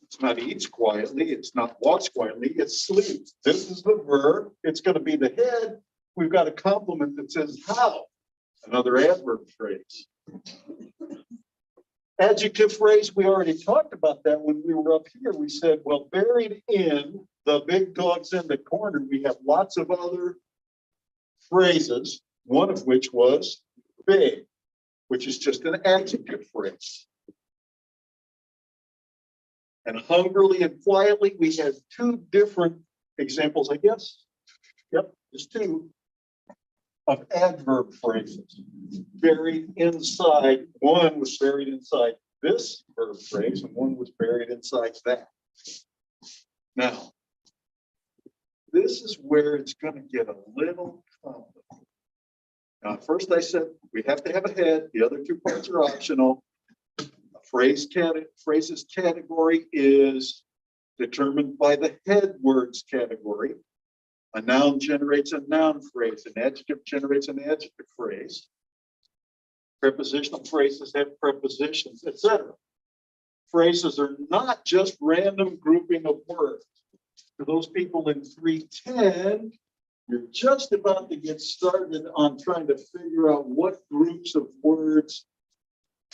Speaker 1: It's not eats quietly. It's not walks quietly. It's sleeps. This is the verb. It's going to be the head. We've got a complement that says how. Another adverb phrase. Adjective phrase, we already talked about that when we were up here. We said, well, buried in the big dogs in the corner, we have lots of other phrases, one of which was big, which is just an adjective phrase. And hungrily and quietly, we had two different examples, I guess. Yep, just two of adverb phrases buried inside. One was buried inside this verb phrase, and one was buried inside that. Now, this is where it's going to get a little complicated. Now, first I said we have to have a head. The other two parts are optional. A phrases category is determined by the head words category. A noun generates a noun phrase. An adjective generates an adjective phrase. Prepositional phrases have prepositions, etc. Phrases are not just random grouping of words. For those people in 310, you're just about to get started on trying to figure out what groups of words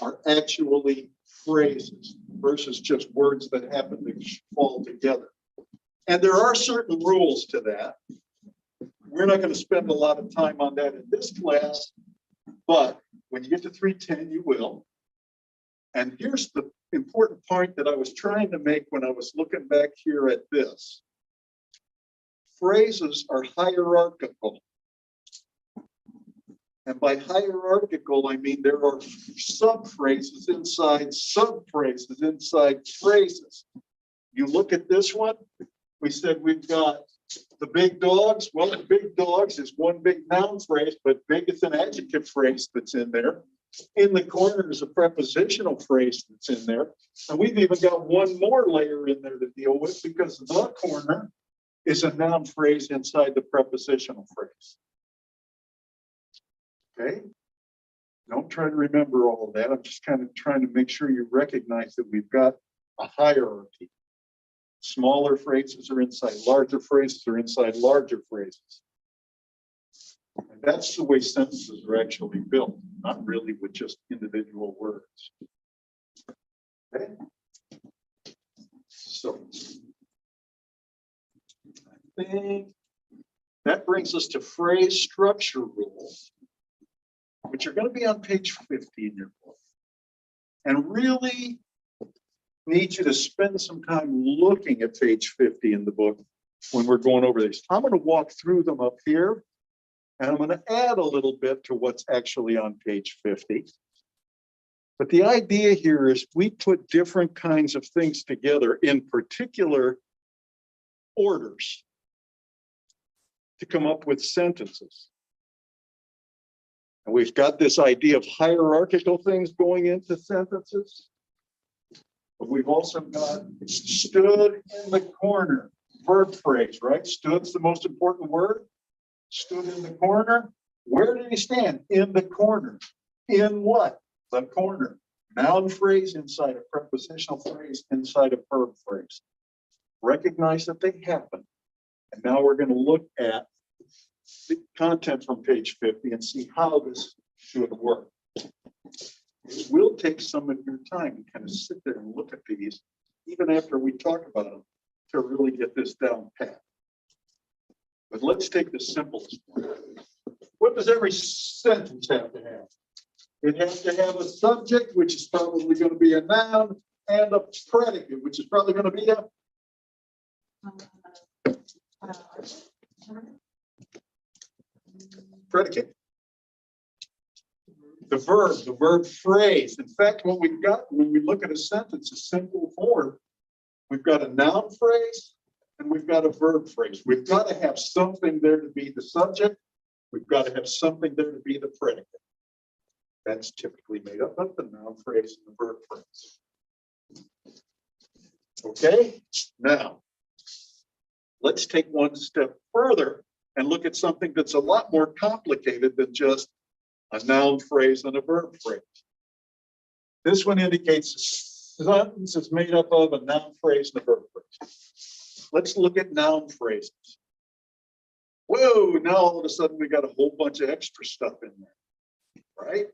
Speaker 1: are actually phrases versus just words that happen to fall together. And there are certain rules to that. We're not going to spend a lot of time on that in this class, but when you get to 310, you will. And here's the important point that I was trying to make when I was looking back here at this. Phrases are hierarchical. And by hierarchical, I mean there are subphrases inside subphrases inside phrases. You look at this one, we said we've got the big dogs. Well, the big dogs is one big noun phrase, but big is an adjective phrase that's in there. In the corner is a prepositional phrase that's in there. And we've even got one more layer in there to deal with because the corner is a noun phrase inside the prepositional phrase. Okay? Don't try to remember all of that. I'm just kind of trying to make sure you recognize that we've got a hierarchy. Smaller phrases are inside larger phrases or inside larger phrases. And that's the way sentences are actually built, not really with just individual words. Okay? So I think that brings us to phrase structure rules, which are going to be on page 50 in your book. And really need you to spend some time looking at page 50 in the book when we're going over these. I'm going to walk through them up here, and I'm going to add a little bit to what's actually on page 50. But the idea here is we put different kinds of things together in particular orders to come up with sentences. And we've got this idea of hierarchical things going into sentences. But we've also got stood in the corner, verb phrase, right? Stood's the most important word. Stood in the corner. Where did he stand? In the corner. In what? The corner. Noun phrase inside a prepositional phrase inside a verb phrase. Recognize that they happen. And now we're going to look at the content from page 50 and see how this should work. It will take some of your time to kind of sit there and look at these, even after we talk about them, to really get this down pat. But let's take the simplest one. What does every sentence have to have? It has to have a subject, which is probably going to be a noun, and a predicate, which is probably going to be a predicate. The verb phrase. In fact, what we've got when we look at a sentence, a simple form, we've got a noun phrase and we've got a verb phrase. We've got to have something there to be the subject. We've got to have something there to be the predicate. That's typically made up of the noun phrase and the verb phrase. Okay, now let's take one step further and look at something that's a lot more complicated than just a noun phrase and a verb phrase. This one indicates a sentence is made up of a noun phrase and a verb phrase. Let's look at noun phrases. Whoa, now all of a sudden we got a whole bunch of extra stuff in there, right?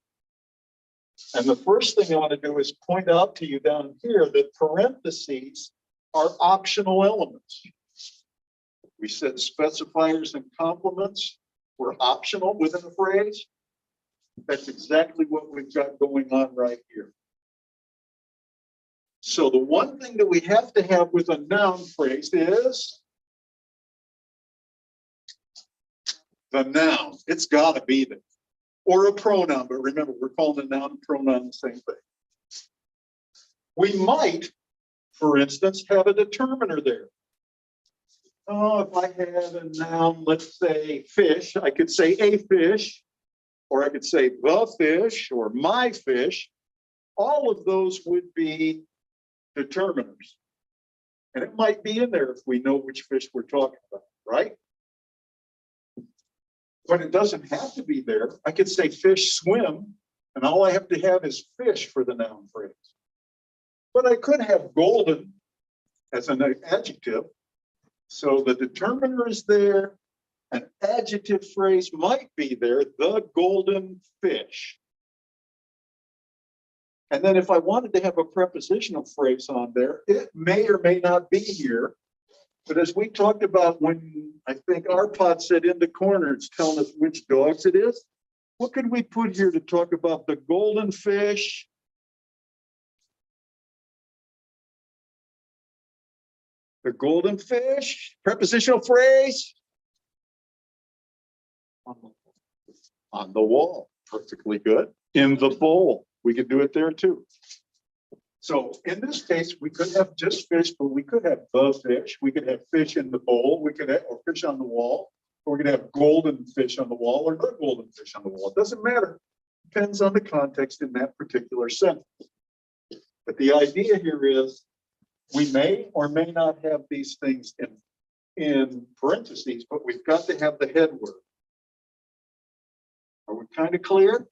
Speaker 1: And the first thing I want to do is point out to you down here that parentheses are optional elements. We said specifiers and complements were optional within a phrase. That's exactly what we've got going on right here. So the one thing that we have to have with a noun phrase is the noun. It's got to be there. Or a pronoun, but remember, we're calling a noun and pronoun the same thing. We might, for instance, have a determiner there. Oh, if I had a noun, let's say fish, I could say a fish, or I could say the fish, or my fish. All of those would be determiners. And it might be in there if we know which fish we're talking about, right? But it doesn't have to be there. I could say fish swim, and all I have to have is fish for the noun phrase. But I could have golden as an adjective. So the determiner is there. An adjective phrase might be there, the golden fish. And then if I wanted to have a prepositional phrase on there, it may or may not be here. But as we talked about when I think Arpad said in the corner, it's telling us which dogs it is. What could we put here to talk about the golden fish? The golden fish, prepositional phrase. On the wall, perfectly good. In the bowl, we could do it there too. So in this case, we could have just fish, but we could have the fish. We could have fish in the bowl. We could have or fish on the wall, or we could have golden fish on the wall or the golden fish on the wall. It doesn't matter. Depends on the context in that particular sentence. But the idea here is we may or may not have these things in parentheses, but we've got to have the head word. Are we kind of clear?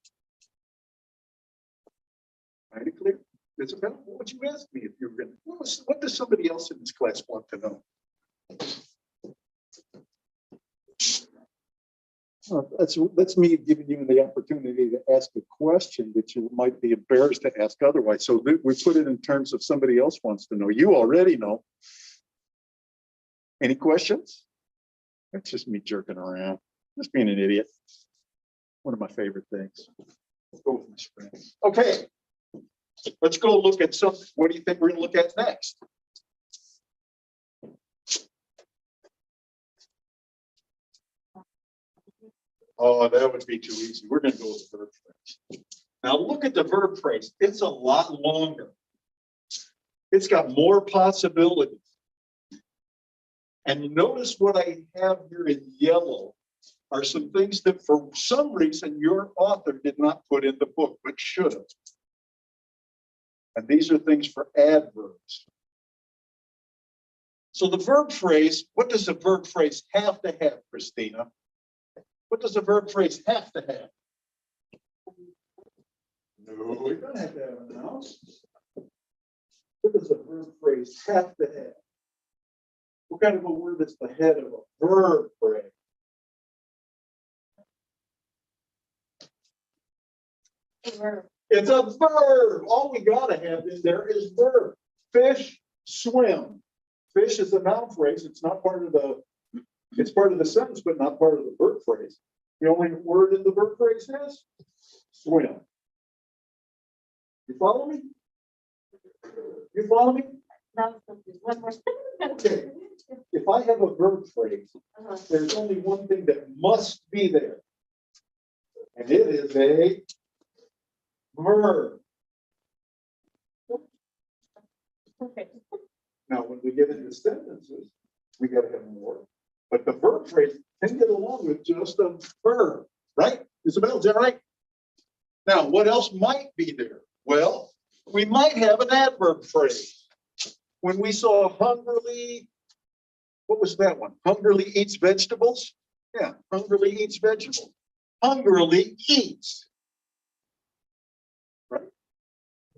Speaker 1: Kind of clear? Isabel, what would you ask me if you were going to? What does somebody else in this class want to know? That's me giving you the opportunity to ask a question that you might be embarrassed to ask otherwise. So we put it in terms of somebody else wants to know. You already know. Any questions? That's just me jerking around. Just being an idiot. One of my favorite things. Let's go with my friends. Okay. Let's go look at something. What do you think we're going to look at next? Oh, that would be too easy. We're going to go with the verb phrase. Now look at the verb phrase. It's a lot longer. It's got more possibilities. And notice what I have here in yellow are some things that for some reason your author did not put in the book, but should have. And these are things for adverbs. So the verb phrase, what does a verb phrase have to have, Christina? What does a verb phrase have to have? No, it doesn't have to have a noun. What does a verb phrase have to have? What kind of a word is the head of a verb phrase? It's a verb. All we gotta have in there is verb. Fish, swim. Fish is a noun phrase. It's not part of the, it's part of the sentence, but not part of the verb phrase. The only word in the verb phrase is swim. You follow me? You follow me?
Speaker 3: One more.
Speaker 1: Okay. If I have a verb phrase, there's only one thing that must be there. And it is a verb.
Speaker 3: Okay.
Speaker 1: Now, when we get into sentences, we got to have more. But the verb phrase can get along with just a verb, right? Isabel, is that right? Now, what else might be there? Well, we might have an adverb phrase. When we saw hungrily, what was that one? Hungrily eats vegetables? Yeah, hungrily eats vegetables. Hungrily eats. Right?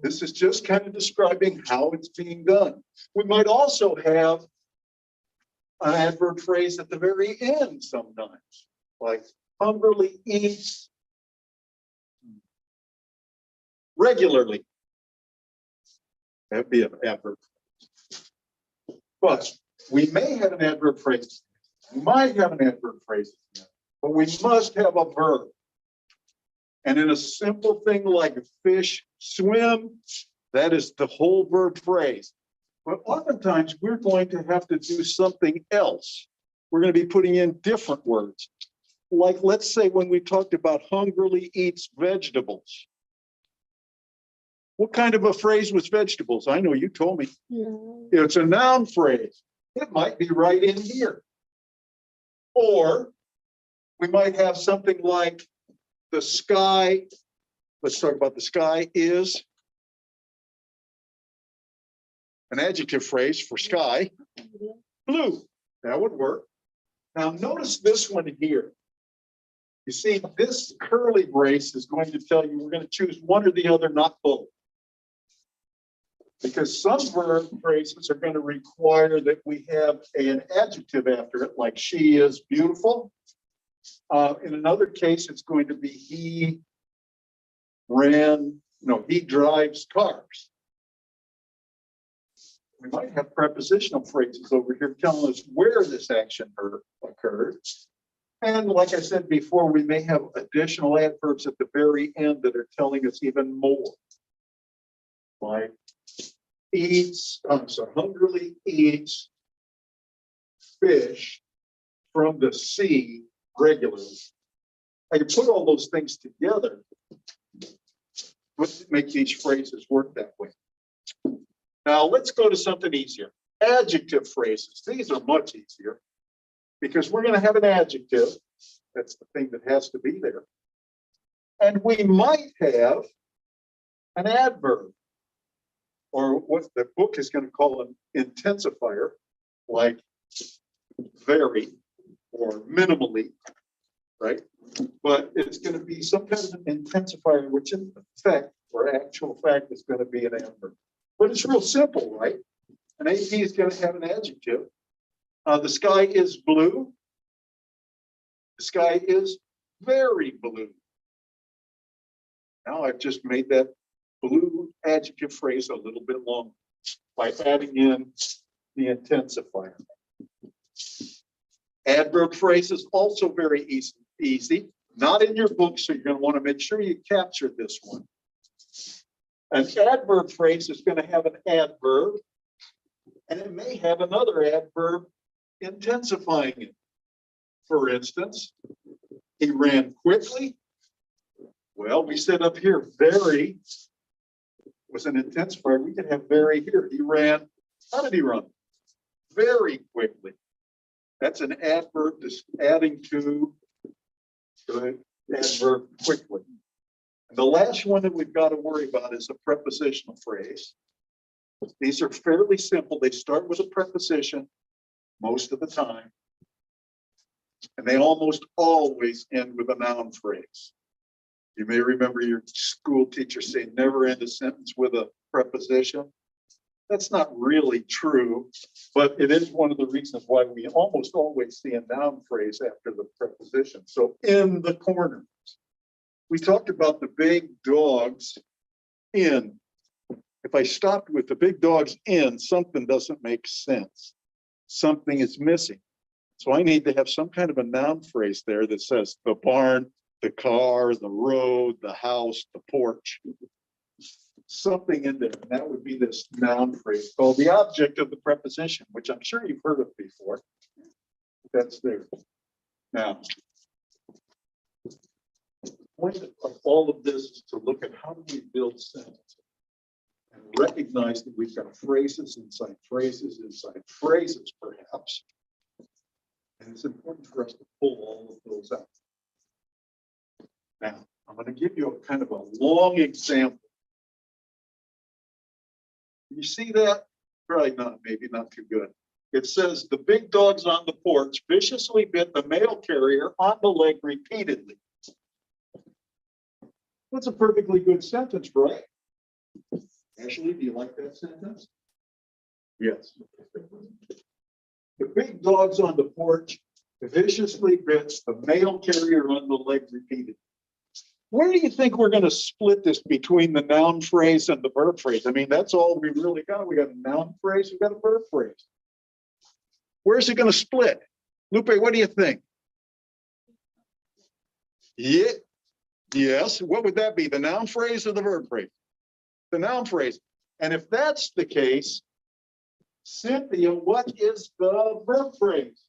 Speaker 1: This is just kind of describing how it's being done. We might also have an adverb phrase at the very end sometimes, like hungrily eats regularly. That'd be an adverb. But we may have an adverb phrase. We might have an adverb phrase, but we must have a verb. And in a simple thing like fish swim, that is the whole verb phrase. But oftentimes we're going to have to do something else. We're going to be putting in different words. Like, let's say when we talked about hungrily eats vegetables. What kind of a phrase was vegetables? I know you told me.
Speaker 5: No.
Speaker 1: It's a noun phrase. It might be right in here. Or we might have something like the sky. Let's talk about the sky is an adjective phrase for sky. Blue. That would work. Now notice this one here. You see, this curly brace is going to tell you we're going to choose one or the other, not both. Because some verb phrases are going to require that we have an adjective after it, like she is beautiful. In another case, it's going to be he drives cars. We might have prepositional phrases over here telling us where this action occurred. And like I said before, we may have additional adverbs at the very end that are telling us even more. Like hungrily eats fish from the sea regularly. I can put all those things together. Let's make these phrases work that way. Now let's go to something easier. Adjective phrases. These are much easier because we're going to have an adjective. That's the thing that has to be there. And we might have an adverb, or what the book is going to call an intensifier, like very or minimally, right? But it's going to be some kind of an intensifier, which in effect or actual fact is going to be an adverb. But it's real simple, right? An AP is going to have an adjective. The sky is blue. The sky is very blue. Now I've just made that blue adjective phrase a little bit longer by adding in the intensifier. Adverb phrases also very easy. Not in your book, so you're going to want to make sure you capture this one. An adverb phrase is going to have an adverb, and it may have another adverb intensifying it. For instance, he ran quickly. Well, we said up here, very was an intensifier. We could have very here. He ran. How did he run? Very quickly. That's an adverb just adding to the adverb quickly. And the last one that we've got to worry about is a prepositional phrase. These are fairly simple. They start with a preposition most of the time. And they almost always end with a noun phrase. You may remember your school teacher saying never end a sentence with a preposition. That's not really true, but it is one of the reasons why we almost always see a noun phrase after the preposition. So in the corner, we talked about the big dogs in. If I stopped with the big dogs in, something doesn't make sense. Something is missing. So I need to have some kind of a noun phrase there that says the barn, the car, the road, the house, the porch. Something in there. And that would be this noun phrase called the object of the preposition, which I'm sure you've heard of before. That's there. Now, the point of all of this is to look at how do we build sentences and recognize that we've got phrases inside phrases, perhaps. And it's important for us to pull all of those out. Now, I'm going to give you a kind of a long example. You see that? Probably not, maybe not too good. It says the big dogs on the porch viciously bit the mail carrier on the leg repeatedly. That's a perfectly good sentence, right? Ashley, do you like that sentence? Yes. The big dogs on the porch viciously bits the mail carrier on the leg repeatedly. Where do you think we're going to split this between the noun phrase and the verb phrase? I mean, that's all we really got. We got a noun phrase, we got a verb phrase. Where's it going to split? Lupe, what do you think? Yeah. Yes. What would that be? The noun phrase or the verb phrase? The noun phrase. And if that's the case, Cynthia, what is the verb phrase?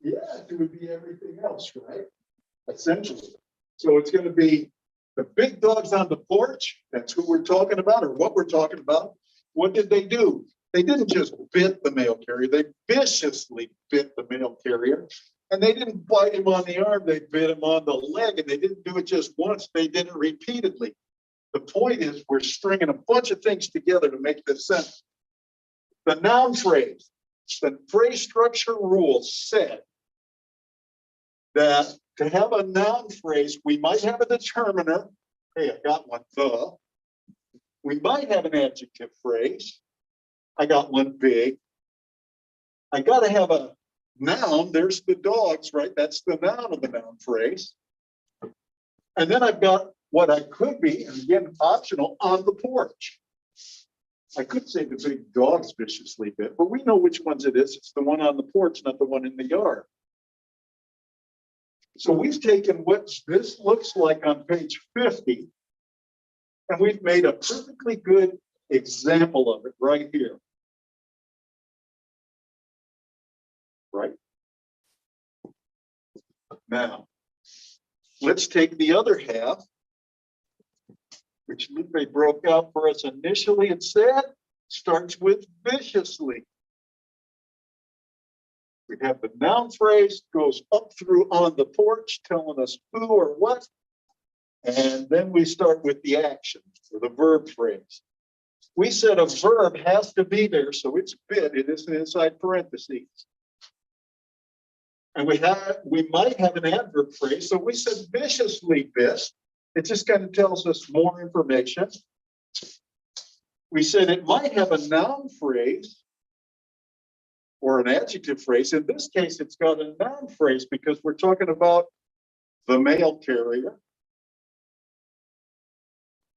Speaker 1: Yeah, it would be everything else, right? Essentially. So it's going to be the big dogs on the porch. That's who we're talking about or what we're talking about. What did they do? They didn't just bit the mail carrier. They viciously bit the mail carrier. And they didn't bite him on the arm. They bit him on the leg. And they didn't do it just once. They did it repeatedly. The point is we're stringing a bunch of things together to make this sentence. The noun phrase, the phrase structure rule said that to have a noun phrase, we might have a determiner. Hey, I got one, the. We might have an adjective phrase. I got one, big. I got to have a noun. There's the dogs, right? That's the noun of the noun phrase. And then I've got what I could be, and again, optional, on the porch. I could say the big dogs viciously bit, but we know which ones it is. It's the one on the porch, not the one in the yard. So we've taken what this looks like on page 50, and we've made a perfectly good example of it right here. Right? Now, let's take the other half, which Lupe broke out for us initially and said starts with viciously. We have the noun phrase, goes up through on the porch, telling us who or what. And then we start with the action or the verb phrase. We said a verb has to be there, so it's bit, it isn't inside parentheses. And we might have an adverb phrase, so we said viciously bit. It just kind of tells us more information. We said it might have a noun phrase or an adjective phrase. In this case, it's got a noun phrase because we're talking about the mail carrier.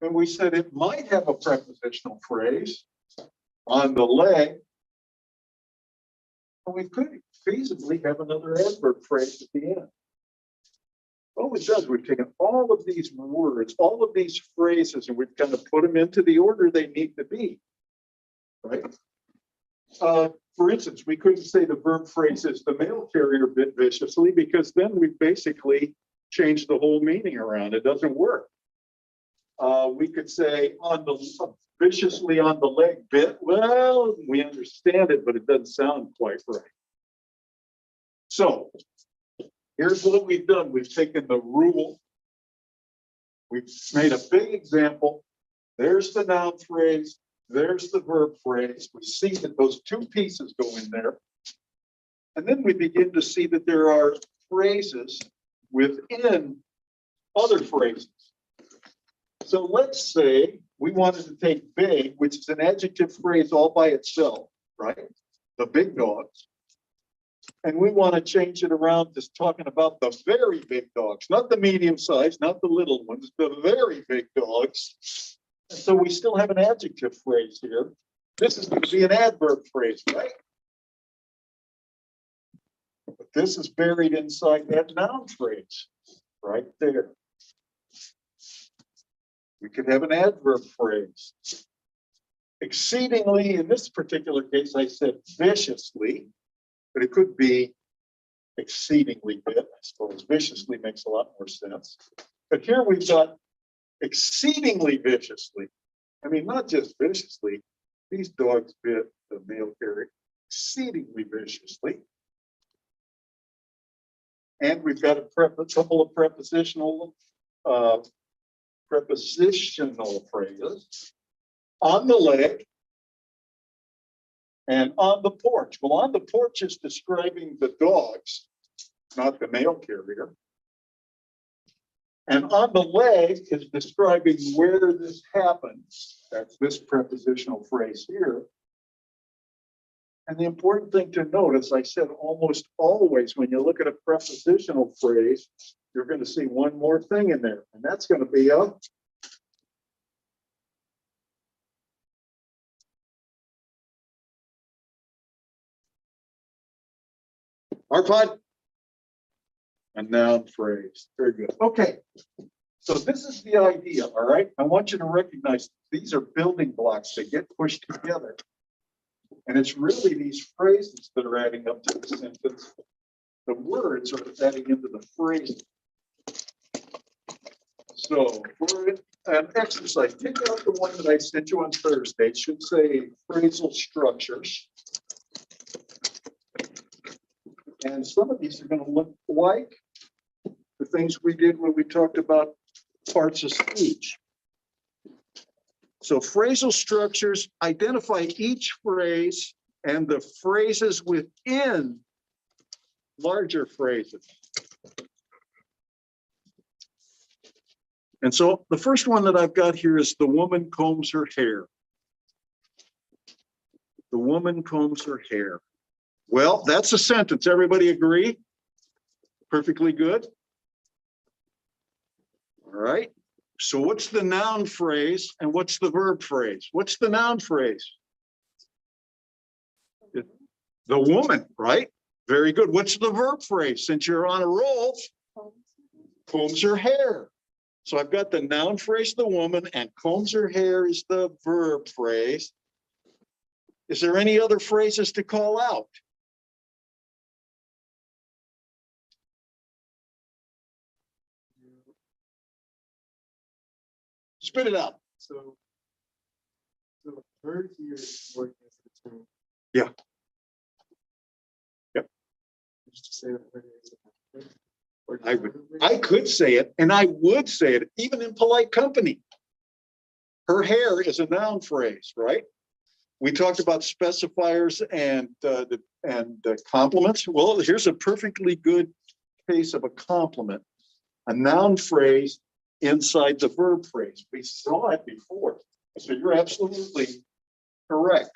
Speaker 1: And we said it might have a prepositional phrase on the leg. And we could feasibly have another adverb phrase at the end. All it does, we've taken all of these words, all of these phrases, and we've kind of put them into the order they need to be, right? For instance, we couldn't say the verb phrase is the mail carrier bit viciously because then we basically changed the whole meaning around. It doesn't work. We could say on the viciously on the leg bit. Well, we understand it, but it doesn't sound quite right. So here's what we've done. We've taken the rule. We've made a big example. There's the noun phrase. There's the verb phrase. We see that those two pieces go in there. And then we begin to see that there are phrases within other phrases. So let's say we wanted to take big, which is an adjective phrase all by itself, right? The big dogs. And we want to change it around to talking about the very big dogs, not the medium size, not the little ones, the very big dogs. And so we still have an adjective phrase here. This is going to be an adverb phrase, right? But this is buried inside that noun phrase right there. We could have an adverb phrase. Exceedingly, in this particular case, I said viciously, but it could be exceedingly bit, I suppose. Viciously makes a lot more sense. But here we've got exceedingly viciously. I mean, not just viciously. These dogs bit the mail carrier exceedingly viciously. And we've got a couple of prepositional phrases on the leg and on the porch. Well, on the porch is describing the dogs, not the mail carrier. And on the leg is describing where this happens. That's this prepositional phrase here. And the important thing to note, as I said, almost always when you look at a prepositional phrase, you're going to see one more thing in there, and that's going to be a Arpod. A noun phrase. Very good. Okay. So this is the idea, all right? I want you to recognize these are building blocks that get pushed together. And it's really these phrases that are adding up to the sentence. The words are adding into the phrase. So for an exercise, take out the one that I sent you on Thursday. It should say phrasal structures. And some of these are going to look like the things we did when we talked about parts of speech. So phrasal structures identify each phrase and the phrases within larger phrases. And so the first one that I've got here is the woman combs her hair. The woman combs her hair. Well, that's a sentence. Everybody agree? Perfectly good. All right. So what's the noun phrase and what's the verb phrase? What's the noun phrase? The woman, right? Very good. What's the verb phrase? Since you're on a roll, combs her hair. So I've got the noun phrase, the woman, and combs her hair is the verb phrase. Is there any other phrases to call out? Spit it out.
Speaker 4: So verb here is working as a term.
Speaker 1: Yeah. Yep.
Speaker 4: Just to say that verb is a verb. Or
Speaker 1: I could say it, and I would say it, even in polite company. Her hair is a noun phrase, right? We talked about specifiers and compliments. Well, here's a perfectly good case of a compliment, a noun phrase inside the verb phrase. We saw it before, so you're absolutely correct.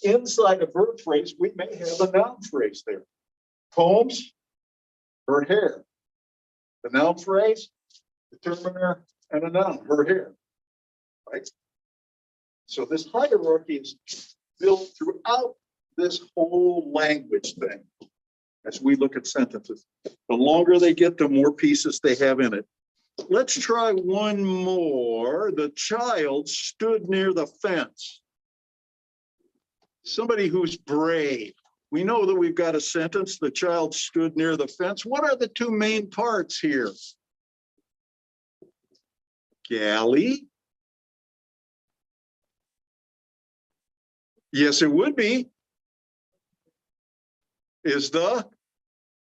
Speaker 1: Inside a verb phrase, we may have a noun phrase there. Combs her hair. The noun phrase, determiner, and a noun, her hair. Right? So this hierarchy is built throughout this whole language thing as we look at sentences. The longer they get, the more pieces they have in it. Let's try one more. The child stood near the fence. Somebody who's brave. We know that we've got a sentence, the child stood near the fence. What are the two main parts here? Galley. Yes, it would be. Is the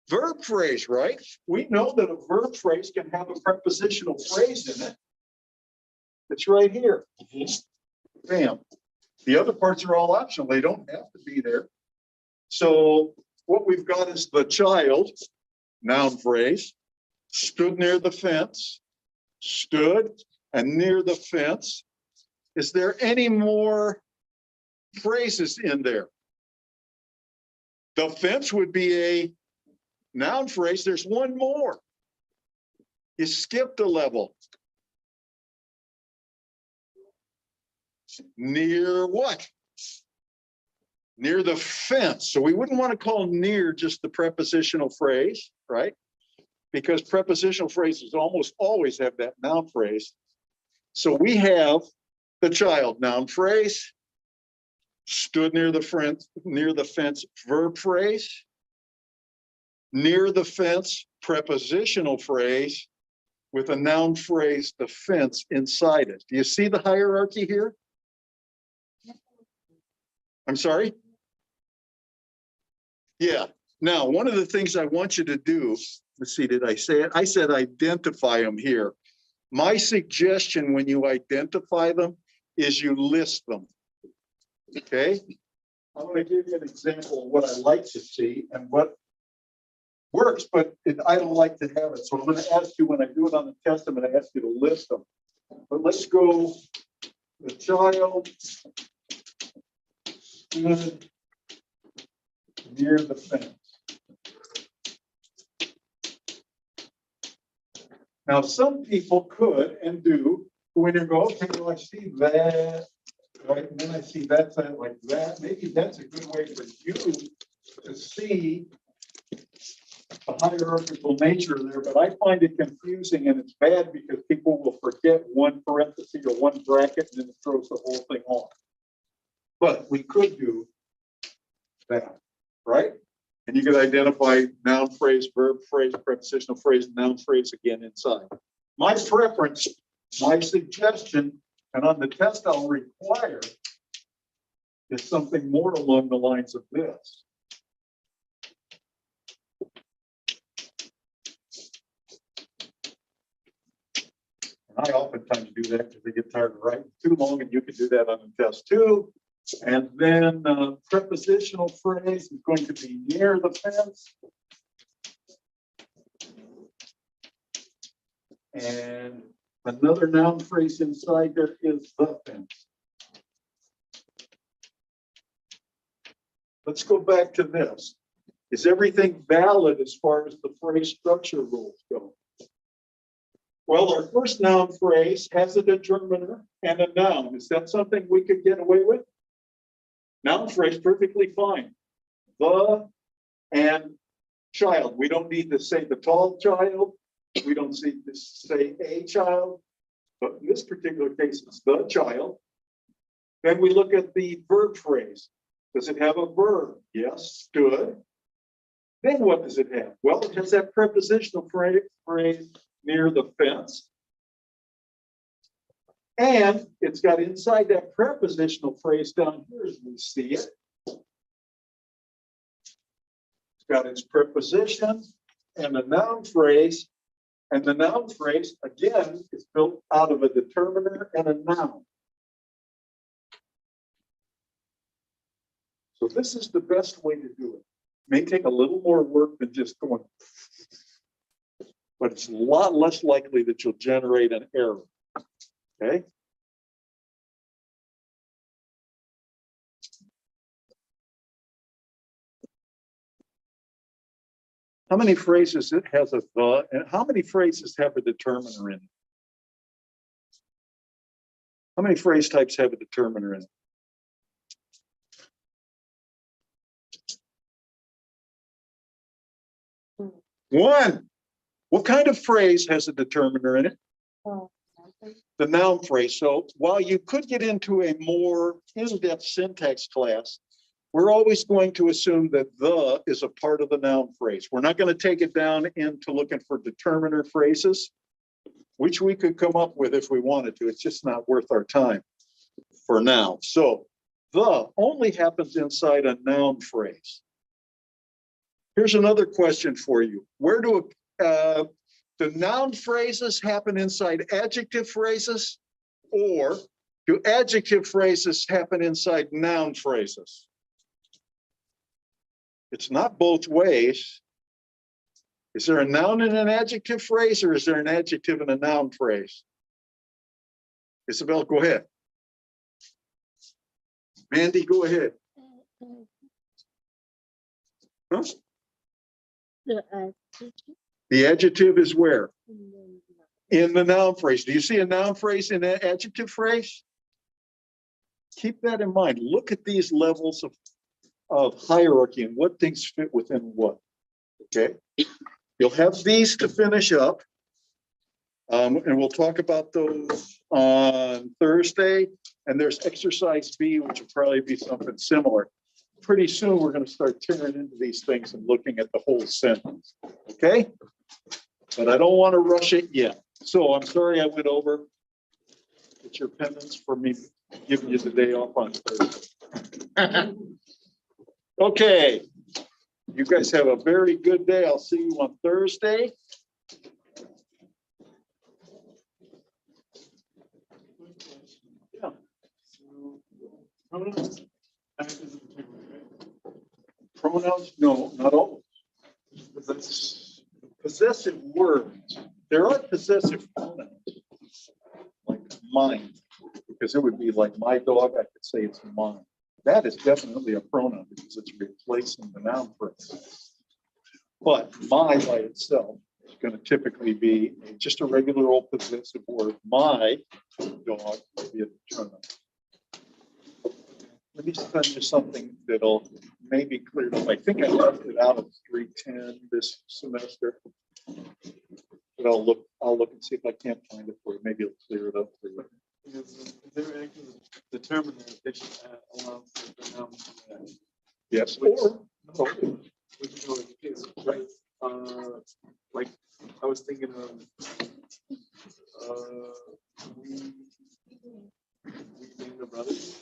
Speaker 1: verb phrase, right? We know that a verb phrase can have a prepositional phrase in it. It's right here. Bam. The other parts are all optional. They don't have to be there. So what we've got is the child, noun phrase, stood near the fence, stood and near the fence. Is there any more phrases in there? The fence would be a noun phrase. There's one more. You skipped a level. Near what? Near the fence. So we wouldn't want to call near just the prepositional phrase, right? Because prepositional phrases almost always have that noun phrase. So we have the child, noun phrase, stood near the fence, verb phrase, near the fence, prepositional phrase with a noun phrase, the fence inside it. Do you see the hierarchy here? I'm sorry? Yeah, Now, one of the things I want you to do, let's see, did I say it? I said identify them here. My suggestion when you identify them is you list them. Okay? I'm going to give you an example of what I like to see and what works, but I don't like to have it. So I'm going to ask you, when I do it on the test, I'm going to ask you to list them. But let's go, the child stood near the fence. Now, some people could and do go in and go, okay, well, I see that, right? And then I see that side like that. Maybe that's a good way for you to see the hierarchical nature there, but I find it confusing and it's bad because people will forget one parenthesis or one bracket and then it throws the whole thing off. But we could do that, right? And you could identify noun phrase, verb phrase, prepositional phrase, noun phrase again inside. My preference, my suggestion, and on the test I'll require is something more along the lines of this. And I oftentimes do that because they get tired of writing too long, and you can do that on the test too. And then prepositional phrase is going to be near the fence. And another noun phrase inside there is the fence. Let's go back to this. Is everything valid as far as the phrase structure rules go? Well, our first noun phrase has a determiner and a noun. Is that something we could get away with? Noun phrase, perfectly fine. The and child. We don't need to say the tall child. We don't need to say a child. But in this particular case, it's the child. Then we look at the verb phrase. Does it have a verb? Yes, stood. Then what does it have? Well, it has that prepositional phrase near the fence. And it's got inside that prepositional phrase down here as we see it. It's got its preposition and a noun phrase. And the noun phrase, again, is built out of a determiner and a noun. So this is the best way to do it. May take a little more work than just going, but it's a lot less likely that you'll generate an error. Okay. How many phrases it has a the, and how many phrases have a determiner in it? How many phrase types have a determiner in it? One. What kind of phrase has a determiner in it?
Speaker 5: Oh,
Speaker 1: The noun phrase. So while you could get into a more in-depth syntax class, we're always going to assume that the is a part of the noun phrase. We're not going to take it down into looking for determiner phrases, which we could come up with if we wanted to. It's just not worth our time for now. So the only happens inside a noun phrase. Here's another question for you. Where do the noun phrases happen inside adjective phrases, or do adjective phrases happen inside noun phrases? It's not both ways. Is there a noun in an adjective phrase, or is there an adjective in a noun phrase? Isabel, go ahead. Mandy, go ahead. Huh? The adjective is where? In the noun phrase. Do you see a noun phrase in an adjective phrase? Keep that in mind. Look at these levels of hierarchy and what things fit within what. Okay. You'll have these to finish up. And we'll talk about those on Thursday. And there's exercise B, which will probably be something similar. Pretty soon, we're going to start tearing into these things and looking at the whole sentence. Okay. But I don't want to rush it yet. So I'm sorry I went over. It's your penance for me giving you the day off on Thursday. Okay. You guys have a very good day. I'll see you on Thursday. Yeah.
Speaker 4: Pronouns act as a determiner, right?
Speaker 1: Pronouns, no, not always.
Speaker 4: Because that's,
Speaker 1: Possessive words, there are possessive pronouns. Like mine, because it would be like my dog, I could say it's mine. That is definitely a pronoun because it's replacing the noun phrase. But my by itself is going to typically be just a regular old possessive word. My dog would be a determiner. Let me send you something that'll maybe clear it up. I think I left it out of 310 this semester. But I'll look and see if I can't find it for you. Maybe it'll clear it up for you.
Speaker 4: because if they're acting as a determiner, they should allow for the noun to act.
Speaker 1: Yes,
Speaker 4: Which-
Speaker 1: or
Speaker 4: Which is always the case, right? Like, I was thinking of, we being the brothers.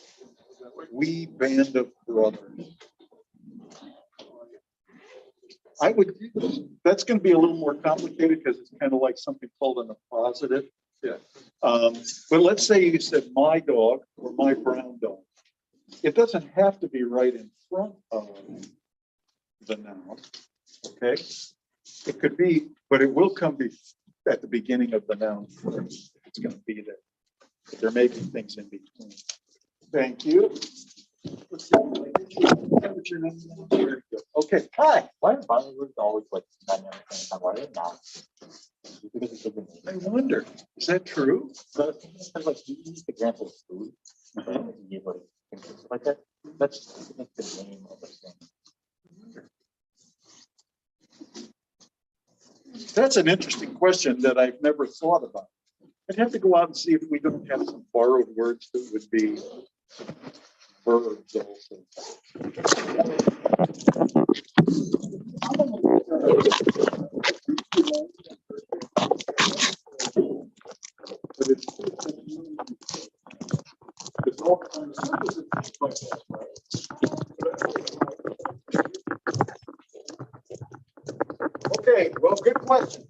Speaker 4: Does that work?
Speaker 1: we band of brothers. I would, that's going to be a little more complicated because it's kind of like something called an appositive.
Speaker 4: Yeah.
Speaker 1: But let's say you said my dog or my brown dog. It doesn't have to be right in front of the noun, okay? It could be, but it will come at the beginning of the noun first. It's going to be there. There may be things in between. Thank you. Let's see. What's your name? Very good. Okay, hi.
Speaker 7: Why are Bollywood always like done everything? I'm worried now. Because it's a good
Speaker 1: I
Speaker 7: name.
Speaker 1: wonder, is that true?
Speaker 7: So it's kind of like you use the example of food. And you give like things like that. That's like the name of the thing.
Speaker 1: That's an interesting question that I've never thought about. I'd have to go out and see if we don't have some borrowed words that would be verbs also. But it's all kinds of things like that, right? Okay, well, good question.